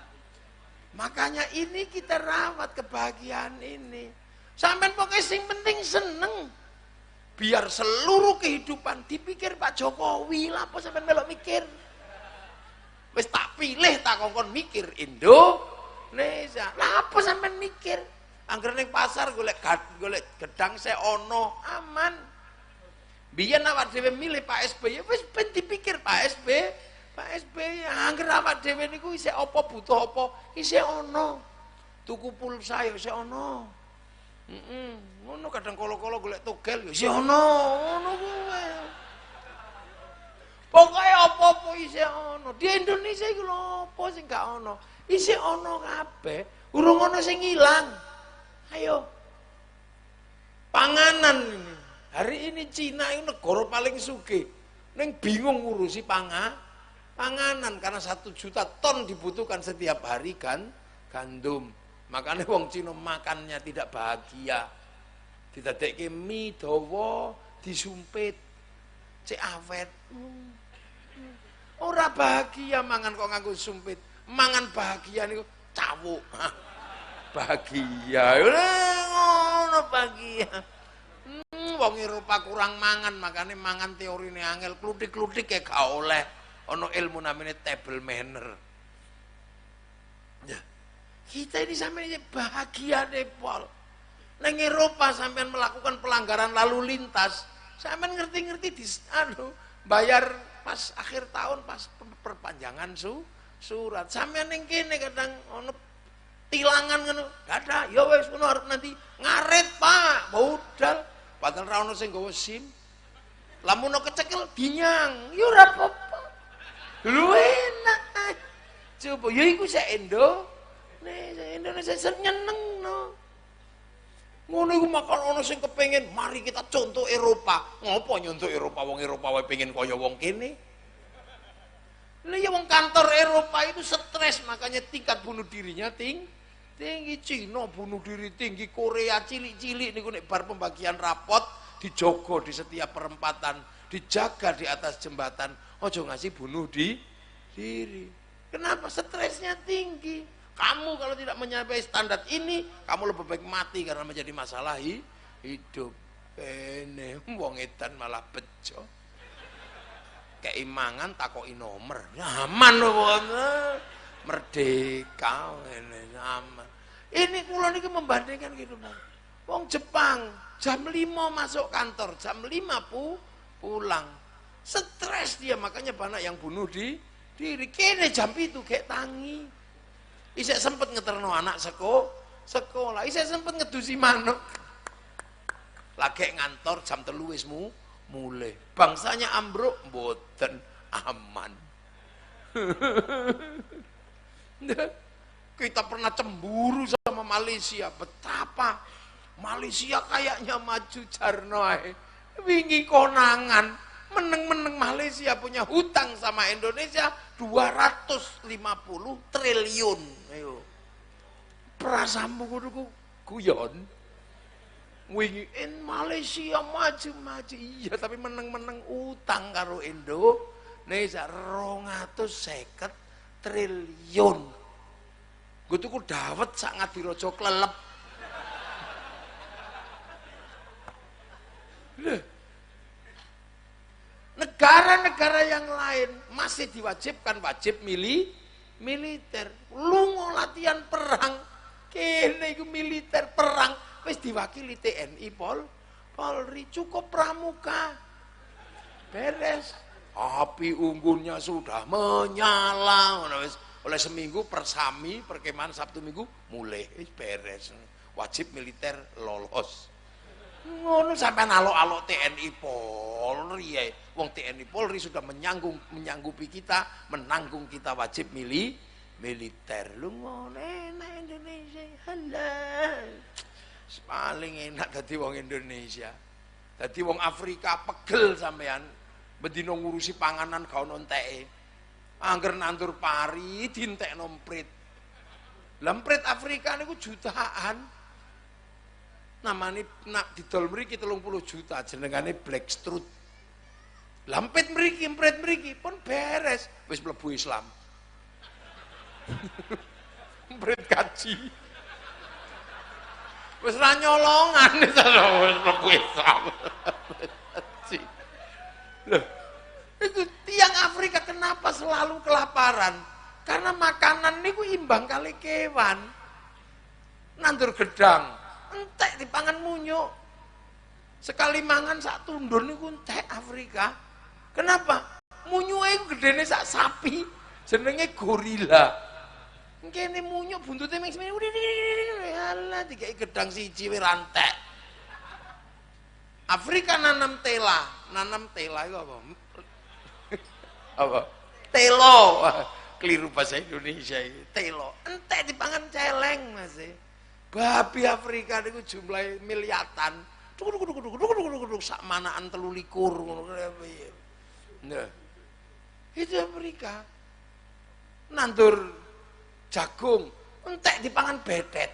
Makanya ini kita rawat kebahagiaan ini. Sampai pokoknya sing penting seneng. Biar seluruh kehidupan dipikir Pak Jokowi lah, apa sampai melok mikir. Wis tak pilih tak kongkon mikir Indonesia. Lah apa sampai mikir? Angger ning pasar golek gedang se ono aman. Biyen awak dhewe milih Pak SBY wis ben dipikir Pak SBY angger awak dhewe niku isih apa butuh apa isih ono. Tuku pulsa ya isih ono. Ngono kadang kala-kala golek togel ya isih ono, ngono kuwi. Pokoke apa-apa isih ono. Di Indonesia iku lho apa sing gak ono? Isih ono kabeh, urung ono sing ilang. Ayo. Panganan ini. Hari ini Cina itu negara paling sugih. Ning bingung ngurusi Panganan karena 1 juta ton dibutuhkan setiap hari kan gandum. Makanya wong Cina makannya tidak bahagia. Didadekke mie dawa disumpit. Cek awet. Ora bahagia mangan kok nganggo sumpit. Mangan bahagia niku cawuk. Bahagia. Ngono bahagia. Wong Eropa kurang mangan, makanya mangan teorine angel, kluthik-kluthik kayak gak oleh. Ono ilmu namanya table manner. Ya. Kita ini sampai bahagia deh, Pol. Neng Eropa sampean melakukan pelanggaran lalu lintas, sampean ngerti-ngerti di bayar pas akhir tahun pas perpanjangan surat. Sampean ning kene kadang ono tilangan ngono. Gak ada, ya wis ngono arep nanti ngaret, Pak. Budal. Padahal ra ono sing nggawa SIM. Lamun kecekel dinyang, ya ora apa-apa. Lu enak. Coba ya iku sak Indonesia nyeneng no. Ngono iku makan ono sing kepengin, mari kita contoh Eropa. Ngopo nyontoh Eropa, wong Eropa wae pengen kaya wong kene. Lah ya wong kantor Eropa itu stres, makanya tingkat bunuh dirinya tinggi. Cina bunuh diri tinggi, Korea cilik-cilik niku nek bar pembagian rapot dijogo di setiap perempatan, dijaga di atas jembatan, ojo ngasih bunuh diri. Kenapa? Stresnya tinggi. Kamu kalau tidak menyampai standar ini, kamu lebih baik mati karena menjadi masalah hidup. Ini wong edan malah bejo. Keimangan takoki nomor. Aman wong. Merdeka ini aman. Ini kula niki membandingkan gitu, Bang. Wong Jepang jam 5 masuk kantor, jam 5 pulang. Stres dia, makanya banyak yang bunuh diri. Kene jam itu kayak tangi. Isek sempet ngeterno anak sekolah. Isek sempet ngedusi manuk. Lagi ngantor jam 3 wis mulai. Bangsanya ambruk mboten aman. Kita pernah cemburu sama Malaysia. Betapa Malaysia kayaknya maju jarno ae. Wingi konangan meneng-meneng Malaysia punya hutang sama Indonesia 250 triliun. Ayo. Prasamu kudu guyon. Wingi Malaysia maju. Iya, tapi meneng-meneng utang karo Indonesia 250 triliun. Gue tuku dawet sak Ngadirojo klelep. Negara-negara yang lain masih diwajibkan wajib militer. Lungo latihan perang. Kene iku militer perang wis diwakili TNI Polri, cukup pramuka. Beres. Api unggunnya sudah menyala. Oleh seminggu persami, perkemahan Sabtu Minggu mulai beres. Wajib militer lolos. Ngono sampai alok-alok TNI Polri ya. Wong TNI Polri sudah menyanggupi kita, menanggung kita wajib militer. Lu ngono enak Indonesia. Halah. Paling enak dadi wong Indonesia. Dadi wong Afrika pegel sampean. Bedino ngurusi panganan gak ono enteke. Angger nandur pari dintekno mprit. Lah mprit Afrika niku jutaan. Namane nak didol mriki 30 juta, jenengane blackstrut. Lah mprit mriki pun beres, wis mlebu Islam. Mprit kaji. Wis ra nyolongan wis mlebu Islam. Loh, itu tiang Afrika kenapa selalu kelaparan? Karena makanan niku imbang kali kewan. Nandur gedang, entek dipangan munyuk. Sekali mangan sak tundun niku entek Afrika. Kenapa? Munyuke iku gedene sak sapi, jenenge gorila. Kene munyuk buntute ming semene. Alah dikai gedang siji wis rantek. Afrika nanam tela itu apa? Apa? Telo. Keliru bahasa Indonesia ini. Telo. Entek dipangan celeng Mas. Babi Afrika niku jumlahe miliatan. Duk sak manaan 23 ngono. Nah. Itu Afrika. Nandur jagung, entek dipangan betet.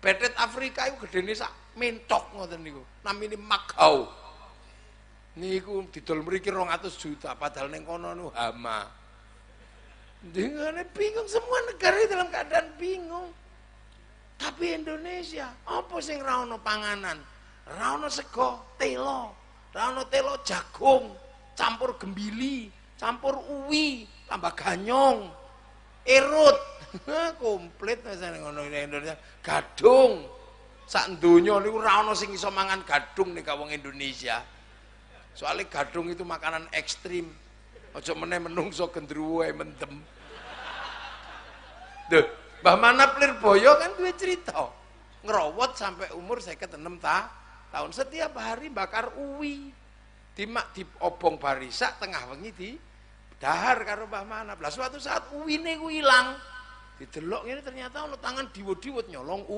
Betet Afrika itu gedene sak mentok ngoten niku. Namine Makau. Niku didol mriki 200 juta padahal ning kono nu hama. Dengan bingung, semua negara dalam keadaan bingung. Tapi Indonesia, apa sing ra ono panganan? Ra ono sego, telo, ra ono telo jagung, campur gembili, campur uwi, tambah ganyong, erut. Komplit rasane ngono Indonesia. Gadung. Sak donya niku ra ono sing iso mangan gadung nek wong Indonesia. Soalnya gadung itu makanan ekstrim. Aja meneh menungso gendruwo mendem. Duh, Mbah Manap Lirboyo kan duwe cerita. Ngerowot sampai umur 56 tahun. Setiap hari bakar uwi. Di obong barisak tengah wengi di dahar karo Mbah Manap. Lah suatu saat uwine ku ilang. Didelok ngene ternyata ono tangan diwut-diwut nyolong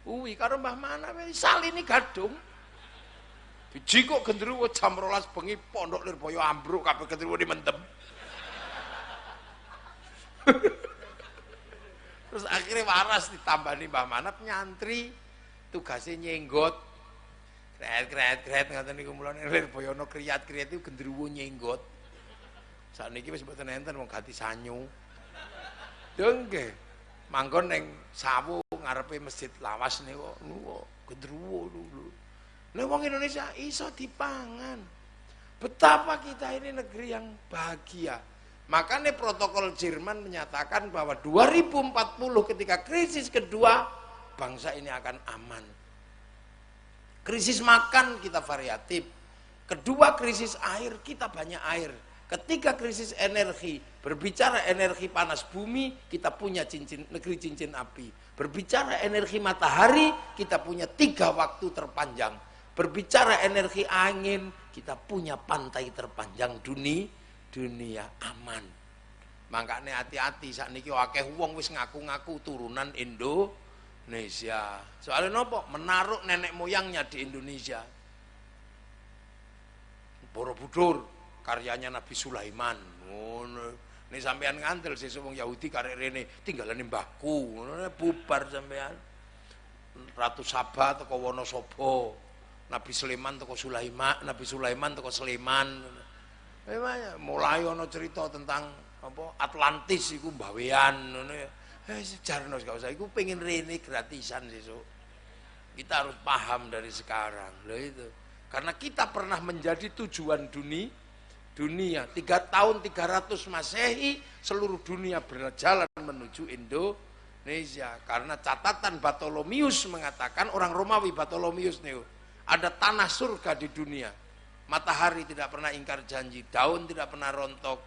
uwi karo Mbah Manap salini gadung. Dijikuk gendruwo jam 12 bengi Pondok Lirboyo ambruk kabeh gendruwo mendem. Terus akhirnya waras ditambani Mbah Manap nyantri tugasnya nyenggot. Kret ngoten niku mulane Lirboyo ono kriyat-kriyat itu gendruwo nyenggot. Sakniki wis mboten enten wong ganti sanyu. Dengke. Manggon ning sawu ngarepe Masjid Lawas niku gendruwo dulu. Nah, wong Indonesia iso dipangan. Betapa kita ini negeri yang bahagia. Makanya protokol Jerman menyatakan bahwa 2040 ketika krisis kedua, bangsa ini akan aman. Krisis makan kita variatif. Kedua krisis air, kita banyak air. Ketiga krisis energi, berbicara energi panas bumi, kita punya negeri cincin api. Berbicara energi matahari, kita punya 3 waktu terpanjang. Berbicara energi angin, kita punya pantai terpanjang dunia aman. Makanya hati-hati sakniki akeh wong wis ngaku-ngaku turunan Indonesia. Soalnya nopo? Menaruh nenek moyangnya di Indonesia. Borobudur karyanya Nabi Sulaiman. Ini sampean ngantel sesuk wong Yahudi karek rene tinggalan mbahku. Bubar sampean. Ratu Saba teko Wonosobo. Nabi Sulaiman teko Sulaiman, Nabi Sulaiman teko Sleman. Mulai ono cerita tentang apa Atlantis iku mbawean ngono ya. Sejarno gak usah iku pengen rene gratisan sesuk. Kita harus paham dari sekarang. Loh itu. Karena kita pernah menjadi tujuan dunia. 3 tahun 300 Masehi seluruh dunia berjalan menuju Indonesia. Karena catatan Bartolomius mengatakan, orang Romawi Bartolomius nih, ada tanah surga di dunia. Matahari tidak pernah ingkar janji, daun tidak pernah rontok,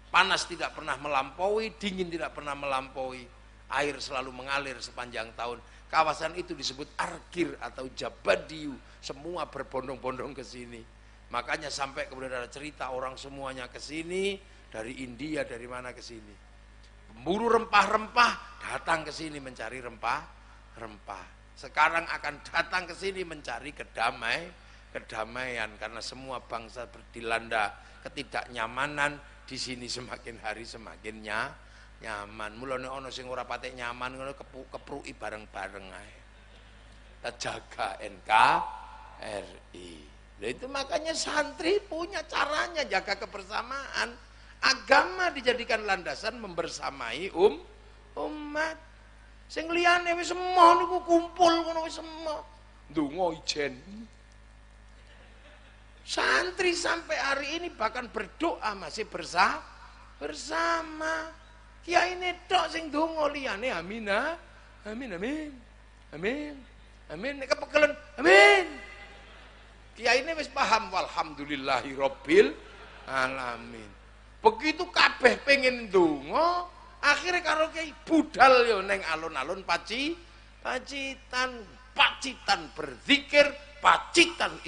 panas tidak pernah melampaui, dingin tidak pernah melampaui, air selalu mengalir sepanjang tahun. Kawasan itu disebut Argir atau Jabadiu, semua berbondong-bondong ke sini. Makanya sampai kemudian ada cerita orang semuanya ke sini, dari India, dari mana ke sini. Pemburu rempah-rempah datang ke sini mencari rempah-rempah. Sekarang akan datang ke sini mencari kedamaian karena semua bangsa dilanda ketidaknyamanan. Di sini semakin hari semakin nyaman. Mulane ana sing ora patek nyaman ngono kepruki bareng-bareng ae. Kita jaga NKRI. Nah, itu makanya santri punya caranya jaga kebersamaan. Agama dijadikan landasan membersamai umat. Sing liyane wis emoh niku kumpul ngono wis emoh. Ndonga ijen. Santri sampai hari ini bahkan berdoa masih bersama. Kiai ini tok sing ndonga liyane amin. Nek kepegelen amin. Kiai ini wis paham walhamdulillahi rabbil alamin. Begitu kabeh pengen ndonga, akhirnya karo kiai budal yo neng alun-alun pacitan berzikir, pacitan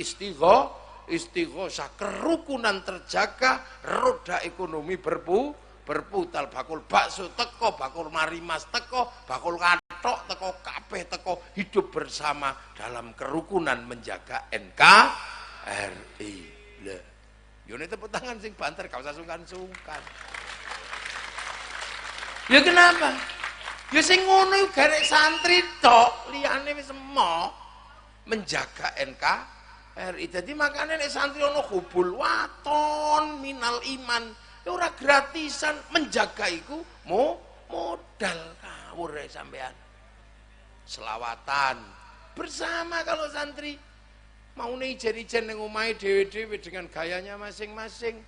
istighosah, kerukunan terjaga, roda ekonomi berputar, bakul bakso teko, bakul marimas teko, bakul kathok teko, kabeh teko, hidup bersama dalam kerukunan menjaga NKRI. Yo nek tepuk tangan sing banter gak usah sungkan-sungkan. Ya kenapa? Ya sing ngono iku garek santri tok, liyane wis emoh menjaga NKRI. Jadi makanya nek santri ono hubul waton minal iman, ya ora gratisan, menjaga iku modal kawur sampean. Selawatan bersama kalau santri mau ijen-ijen ning omahe dhewe-dhewe dengan gayanya masing-masing.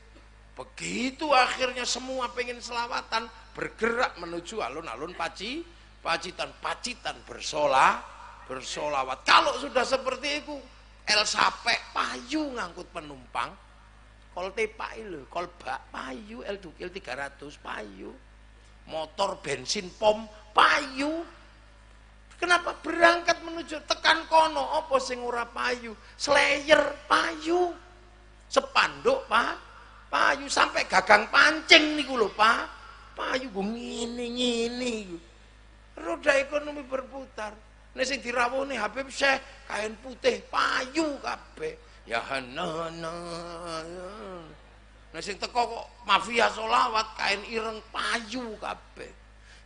Begitu akhirnya semua pengen selawatan, bergerak menuju alun-alun pacitan bersolawat. Kalau sudah seperti itu, el sampai payu ngangkut penumpang, kol tepai lho, kol bak payu, el dukil 300 payu, motor bensin pom payu. Kenapa berangkat menuju tekan kono? Apa sing ora payu? Slayer payu, sepanduk payu, sampai gagang pancing niku lho Pak. Payu go ngene. Roda ekonomi berputar. Nek sing dirawuhi Habib Syekh kain putih payu kabeh. Ya hanana. Nek sing teko kok mafia solawat kain ireng payu kabeh.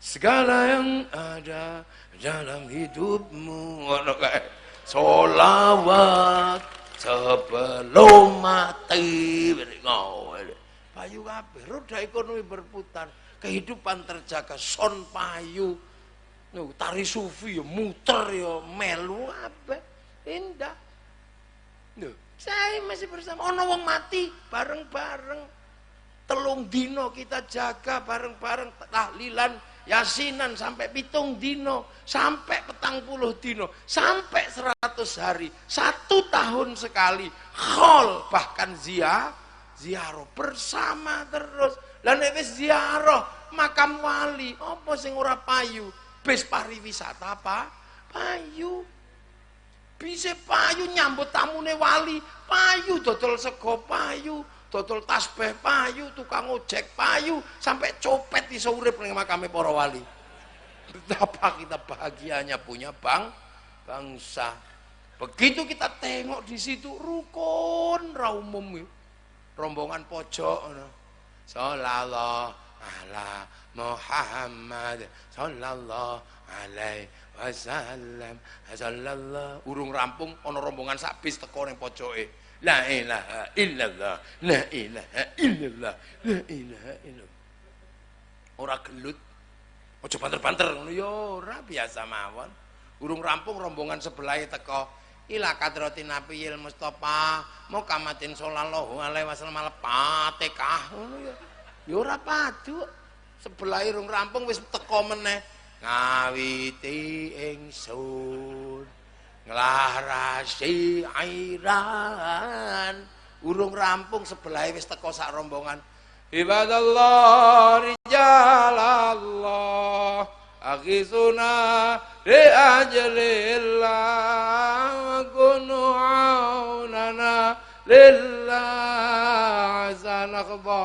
Segala yang ada dalam hidupmu ngono kae. Solawat sebelum mati payu kabeh. Roda ekonomi berputar, kehidupan terjaga, son payu. Tari sufi ya muter ya melu kabeh. Indah. Saya masih bersama ono wong mati bareng-bareng. 3 dino kita jaga bareng-bareng tahlilan yasinan sampai 7 dino, sampai 40 dino, sampai 100 hari, 1 tahun sekali, khol bahkan ziarah bersama terus. Lah nek wis ziarah makam wali, apa sing ora payu? Bis pariwisata apa? Payu. Bisa payu nyambut tamune wali, payu dodol sego payu, dodol tasbih payu, tukang ojek payu, sampai copet iso urip ning makame para wali. Betapa kita bahagianya punya bangsa. Begitu kita tengok di situ rukun ra umum rombongan pojok ngono. Sallallahu ala Muhammad sallallahu alaihi wasallam. Sallallahu urung rampung ana rombongan sak bis teko ning pojoke. La ilaha illallah, la ilaha illallah, la ilaha illallah. Ora gelut. Aja banter-banter ngono ya ora, biasa mawon. Urung rampung rombongan sebelahe teko. Ila kadratin nabiyil Mustafa, mukamatin sallallahu alaihi wasallam al-Fatihah ngono ya. Ya ora padu. Sebelahe urung rampung wis teko meneh. Ngawiti ingsun nglarasi airan. Urung rampung sebelahe wis teko sak rombongan. Ibadallah rijalallah akhisuna li ajlillah kunu aunana lillah azanaqba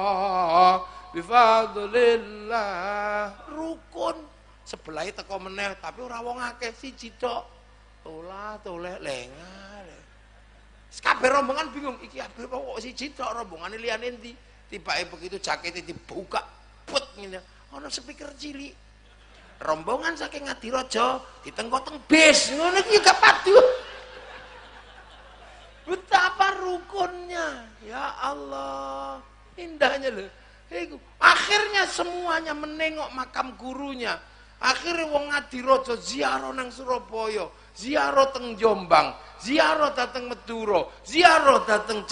bifadlillah. Rukun sebelahe teko meneh tapi ora wong akeh, siji tok. Toleh lengah. Kabeh rombongan bingung iki kabeh kok siji tok, rombongane liyane endi? Tibake begitu jakete dibuka, put ngene. Ana speaker cilik. Rombongan saking Ngadirojo ditengko-teng bis. Ngono iki gak padu. Betapa rukunnya. Ya Allah. Indahnya loh. Akhirnya semuanya menengok makam gurunya. Akhirnya wong Ngadirojo ziarah nang Surabaya, ziarah teng Jombang, ziarah dateng Madura, ziarah dateng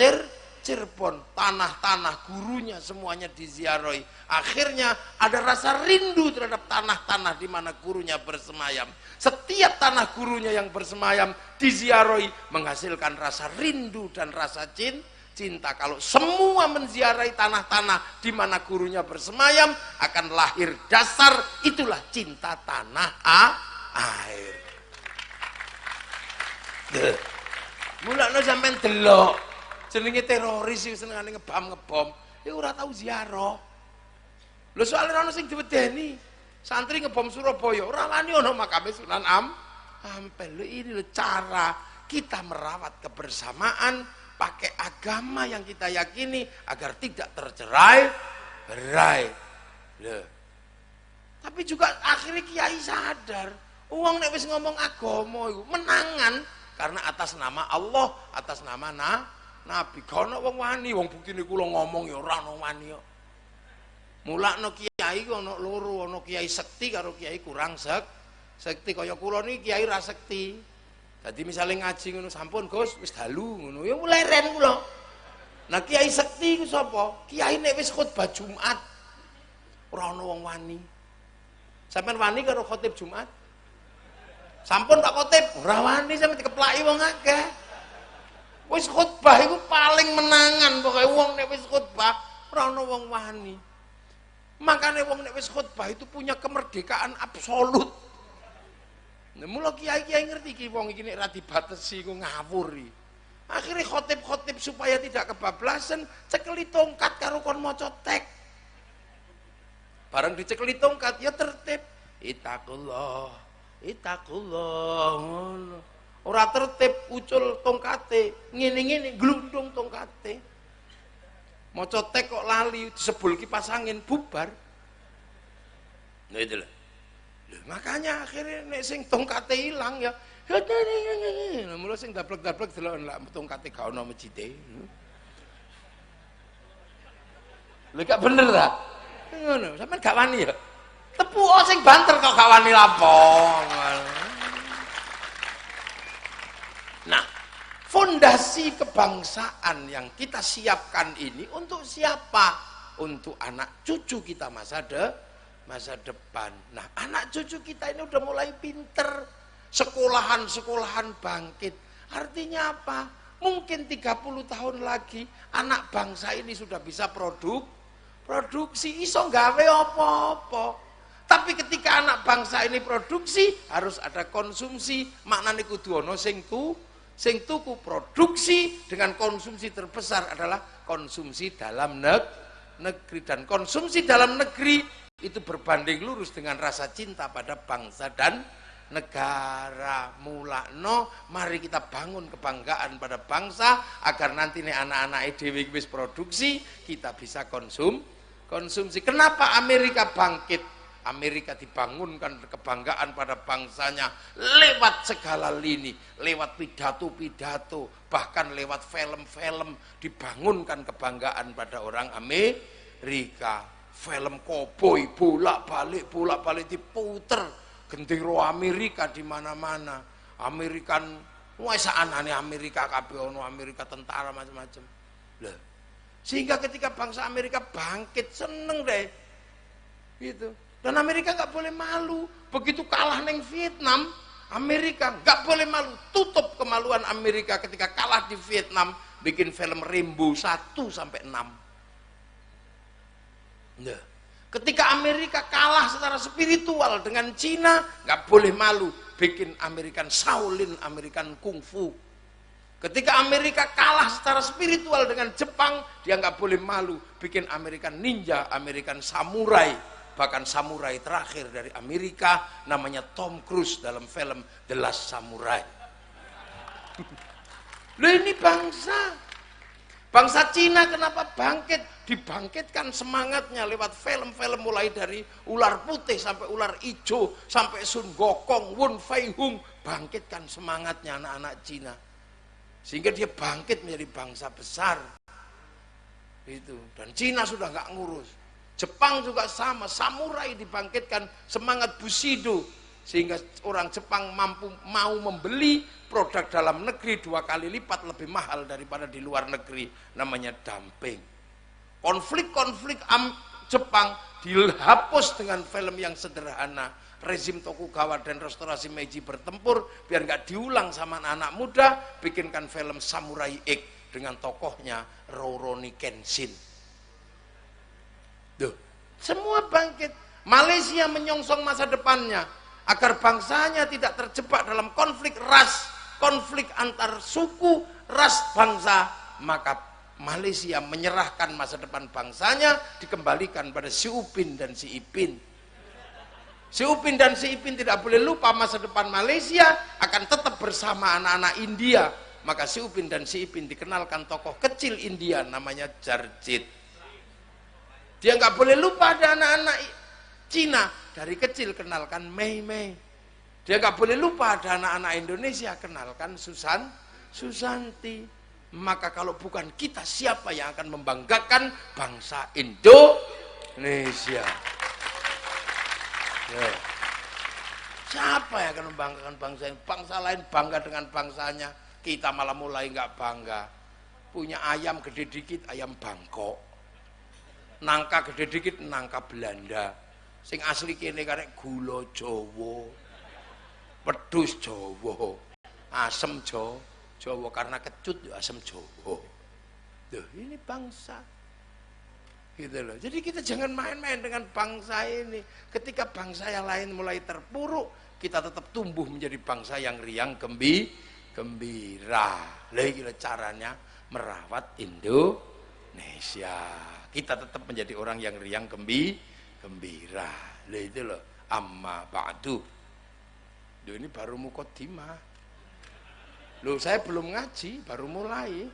Cirebon, tanah-tanah gurunya semuanya diziarahi. Akhirnya ada rasa rindu terhadap tanah-tanah di mana gurunya bersemayam. Setiap tanah gurunya yang bersemayam diziarahi menghasilkan rasa rindu dan rasa cinta. Kalau semua menziarahi tanah-tanah di mana gurunya bersemayam, akan lahir dasar itulah cinta tanah air. Mulane sampean delok jenenge teroris sing senengane ngebom. Ya ora tau ziarah. Lho soalé ana sing diwedeni. Santri ngebom Surabaya, ora wani ana makame Sunan Ampel. Lho ini lho cara kita merawat kebersamaan pakai agama yang kita yakini agar tidak tercerai-berai. Tapi juga akhirnya kiai sadar, uang nek wis ngomong agama iku menangan karena atas nama Allah, atas nama Nabi. Kono wong wani, wong buktine kula ngomong ya ora ono wani kok. Mulakno kiai ku ono loro, ono kiai sekti karo kiai kurang sekti. Kaya kula niki kiai ra sekti. Dadi misale ngaji ngono sampun Gus wis dalu ngono ya leren kula. Nah kiai sekti ku sapa? Kiai nek wis khutbah Jumat ora ono wong wani. Sampeyan wani karo khotib Jumat? Sampun Pak Khotib, ora wani sampe dikeplaki wong akeh. Wis khutbah iku paling menangan pokoke wong nek wis khutbah ora ono wong wani. Makanya wong nek wis khutbah itu punya kemerdekaan absolut. Nah, mula kiai-kiai ngerti iki wong iki nek ra dibatesi ku ngawur iki. Akhirnya khotib-khotib supaya tidak kebablasan cekeli tongkat karo kon maca teks. Bareng dicekeli tongkat ya tertib. Itakullah ngono. Ora tertib ucul tongkate, ngene-ngene glundung tongkate. Maca teks kok lali disebul kipas angin bubar. Nah itu lah. Makanya akhirnya nek sing tongkate ilang ya nah, mula sing dablek-dablek delok lak tongkate gak ono mejite. Lha gak bener ta? Ngono, sampean gak wani ya? Tepuke sing banter kok gak wani lapo. Nah, fondasi kebangsaan yang kita siapkan ini untuk siapa? Untuk anak cucu kita masa depan. Nah, anak cucu kita ini udah mulai pinter. Sekolahan bangkit. Artinya apa? Mungkin 30 tahun lagi anak bangsa ini sudah bisa produksi, iso gawe apa-apa. Tapi ketika anak bangsa ini produksi, harus ada konsumsi. Maknane kudu ana sing tuku. Produksi dengan konsumsi terbesar adalah konsumsi dalam negeri. Dan konsumsi dalam negeri itu berbanding lurus dengan rasa cinta pada bangsa dan negara. Mulakno mari kita bangun kebanggaan pada bangsa agar nanti nih anak-anak dhewe wis produksi, kita bisa konsumsi. Kenapa Amerika bangkit? Amerika dibangunkan kebanggaan pada bangsanya lewat segala lini, lewat pidato-pidato, bahkan lewat film-film dibangunkan kebanggaan pada orang Amerika. Film koboi bolak-balik diputer, gendero Amerika di mana-mana. Amerikan wis anane Amerika kabeh ono, Amerika tentara macam-macam. Lah, sehingga ketika bangsa Amerika bangkit seneng deh. Gitu. Dan Amerika nggak boleh malu. Begitu kalah neng Vietnam, Amerika nggak boleh malu. Tutup kemaluan Amerika ketika kalah di Vietnam, bikin film Rambo 1 sampai 6. Nah, ketika Amerika kalah secara spiritual dengan Cina, nggak boleh malu, bikin American Shaolin, American Kung Fu. Ketika Amerika kalah secara spiritual dengan Jepang, dia nggak boleh malu, bikin American Ninja, American Samurai. Bahkan samurai terakhir dari Amerika namanya Tom Cruise dalam film The Last Samurai. Loh, ini bangsa Cina kenapa bangkit? Dibangkitkan semangatnya lewat film-film mulai dari ular putih sampai ular hijau sampai Sun Gokong, Wen Fei Hung, bangkitkan semangatnya anak-anak Cina sehingga dia bangkit menjadi bangsa besar itu. Dan Cina sudah nggak ngurus. Jepang juga sama, samurai dibangkitkan semangat Bushido sehingga orang Jepang mau membeli produk dalam negeri 2 kali lipat lebih mahal daripada di luar negeri, namanya dumping. Konflik-konflik Jepang dihapus dengan film yang sederhana. Rezim Tokugawa dan restorasi Meiji bertempur biar nggak diulang sama anak-anak muda, bikinkan film Samurai X dengan tokohnya Rurouni Kenshin. Duh, semua bangkit. Malaysia menyongsong masa depannya agar bangsanya tidak terjebak dalam konflik ras, konflik antar suku, ras bangsa, maka Malaysia menyerahkan masa depan bangsanya dikembalikan pada si Upin dan si Ipin. Si Upin dan si Ipin tidak boleh lupa masa depan Malaysia akan tetap bersama anak-anak India Maka si Upin dan si Ipin dikenalkan tokoh kecil India namanya Jarjit. Dia nggak boleh lupa ada anak-anak Cina, dari kecil kenalkan Mei Mei. Dia nggak boleh lupa ada anak-anak Indonesia, kenalkan Susanti. Maka kalau bukan kita, siapa yang akan membanggakan bangsa Indonesia? Ya. Siapa yang akan membanggakan bangsa ini? Bangsa lain bangga dengan bangsanya, kita malah mulai nggak bangga. Punya ayam gede dikit, ayam Bangkok. Nangka gede dikit, nangka Belanda. Sing asli kene karek gula Jawa, pedus Jawa, asem Jawa karena kecut asem Jawa. Duh, ini bangsa. Gitu loh. Jadi kita jangan main-main dengan bangsa ini. Ketika bangsa yang lain mulai terpuruk, kita tetap tumbuh menjadi bangsa yang riang gembira. Lagi caranya merawat Indonesia. Kita tetap menjadi orang yang riang gembira. Lah itu loh. Amma ba'du. Loh, ini baru muqaddimah. Loh, saya belum ngaji, baru mulai.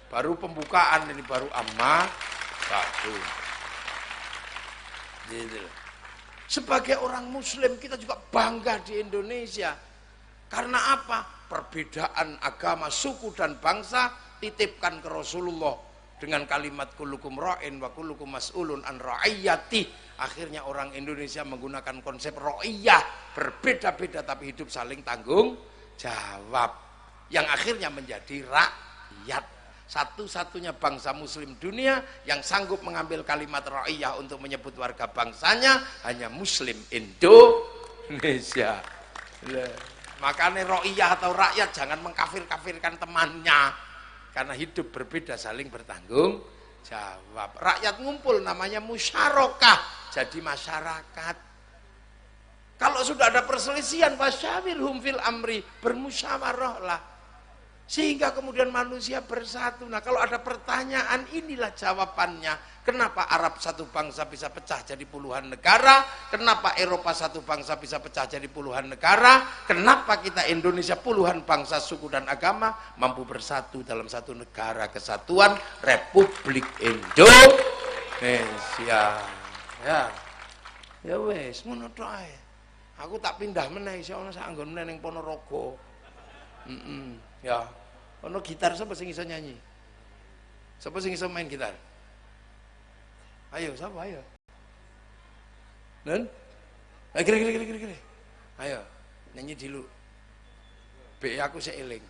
Baru pembukaan ini, baru amma ba'du. Gitu loh. Sebagai orang muslim kita juga bangga di Indonesia. Karena apa? Perbedaan agama, suku dan bangsa titipkan ke Rasulullah dengan kalimat kullukum ra'in wa kullukum mas'ulun an ra'iyati. Akhirnya orang Indonesia menggunakan konsep ra'iyah, berbeda-beda tapi hidup saling tanggung jawab, yang akhirnya menjadi rakyat. Satu-satunya bangsa muslim dunia yang sanggup mengambil kalimat ra'iyah untuk menyebut warga bangsanya hanya muslim Indonesia. Makanya ra'iyah atau rakyat jangan mengkafir-kafirkan temannya, karena hidup berbeda saling bertanggung jawab. Rakyat ngumpul namanya musyarakah, jadi masyarakat. Kalau sudah ada perselisihan, wasyawirhum fil amri, bermusyawarahlah sehingga kemudian manusia bersatu. Nah, kalau ada pertanyaan, inilah jawabannya. Kenapa Arab satu bangsa bisa pecah jadi puluhan negara? Kenapa Eropa satu bangsa bisa pecah jadi puluhan negara? Kenapa kita Indonesia puluhan bangsa, suku dan agama mampu bersatu dalam satu negara kesatuan Republik Indonesia? Ya wes, ngono tok ae. Aku tak pindah meneh iso ana sak anggon meneh ning Ponorogo. Ya, ono gitar sapa sing iso nyanyi? Sapa sing iso main gitar? Ayo, sapa ayo? Nen? Kira. Ayo, nyanyi dulu. Be aku sik eling.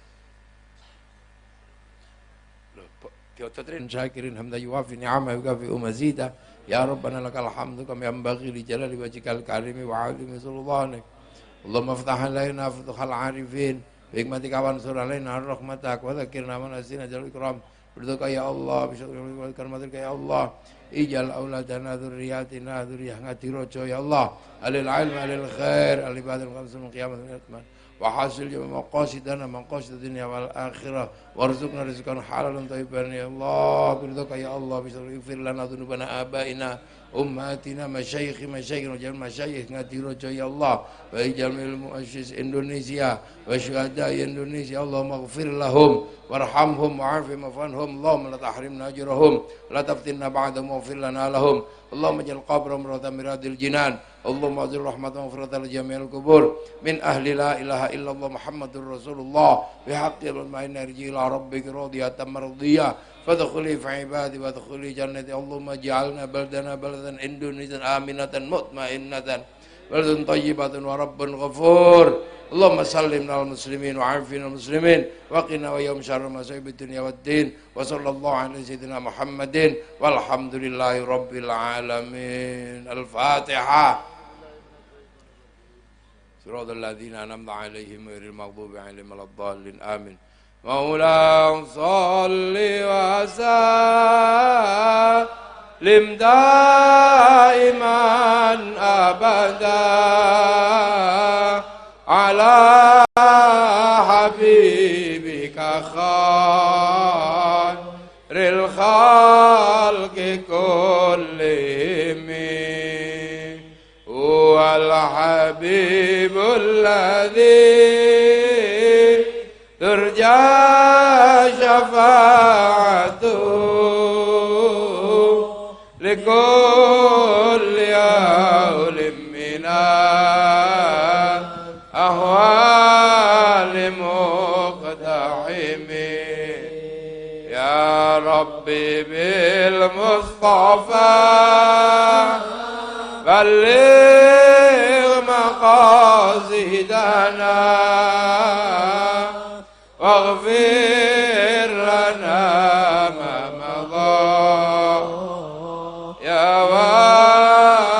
Lho, diototrin syakirin hamda yuwafi ni'ama yukafi umazida. Ya Rabbana lakal hamdu kama yanbaghi li jalali wajhikal karimi wa 'azimi sultanik. Allahumma iftah alaina futuhal 'arifin. Hikmati kawan surah lain ar-rahmatak wa dzakirna man asina jalul ikram. Berdoa ya Allah, bisyukri karamatika ya Allah. Ijal auladana dzurriyyatina dzurriyyah ngati rojo ya Allah. Alil ilm alil khair alil badal khamsul qiyamah yatman. Wa hasil jami' maqasidana maqasid dunya wal akhirah. Warzuqna rizqan halalan thayyiban ya Allah. Berdoa ya Allah, bisyukri fir lana dzunubana abaina ummatina masyayikh wa jal masyayikh ngati rojo ya Allah. Wa jamil muassis Indonesia wa syuhada Indonesia, Allahumma ighfir lahum warhamhum wa'afihim wa'fanhum, Allahumma la tahrimna ajrahum la taftinna ba'dahum waghfir lana lahum, Allahumma jal qabrahum rawdatan min riyadil jinan, Allahumma azil rahmatan wa maghfiratan li jami'il qubur min ahli la ilaha illallah Muhammadur Rasulullah bihaqqi al-ma'inna irji ila rabbika radiyatan mardiyah fadkhuli fi ibadi wa dkhuli jannati. Allahumma ij'alna baldana baldan indonesian aminatan mutmainnatan baldun tayyibatan wa rabbun ghafur. Allahumma sallimna al-muslimin wa afina al-muslimin wa qina wa yawm syarra masa'ibid dunya waddin wa sallallahu ala sayyidina Muhammadin walhamdulillahi rabbil alamin. Al-Fatihah. Siratal ladzina an'amta 'alaihim ghairil maghdubi 'alaihim waladdallin. Amin. Maula shalli wa sallim daiman abada ala habibika khairil khalqi kullihim wal habibul ladzi ترجى شفاعته لكل يوم من الأهوال مقتحم يا ربي بالمصطفى بلغ مقاصدنا واغفر لنا ما مضى يا واسع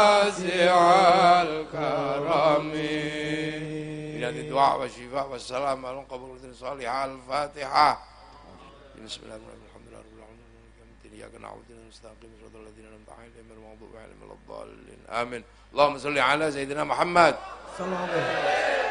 الكرم. بنيات الدعاء والشفاء والسلام على قبول صالحة. الفاتحة. بسم الله الرحمن الرحيم. الحمد لله رب العالمين إياك نعبد وإياك نستعين صراط الذين أنعمت عليهم غير المغضوب عليهم ولا الضالين آمين. اللهم صل على سيدنا محمد صلى الله عليه وسلم.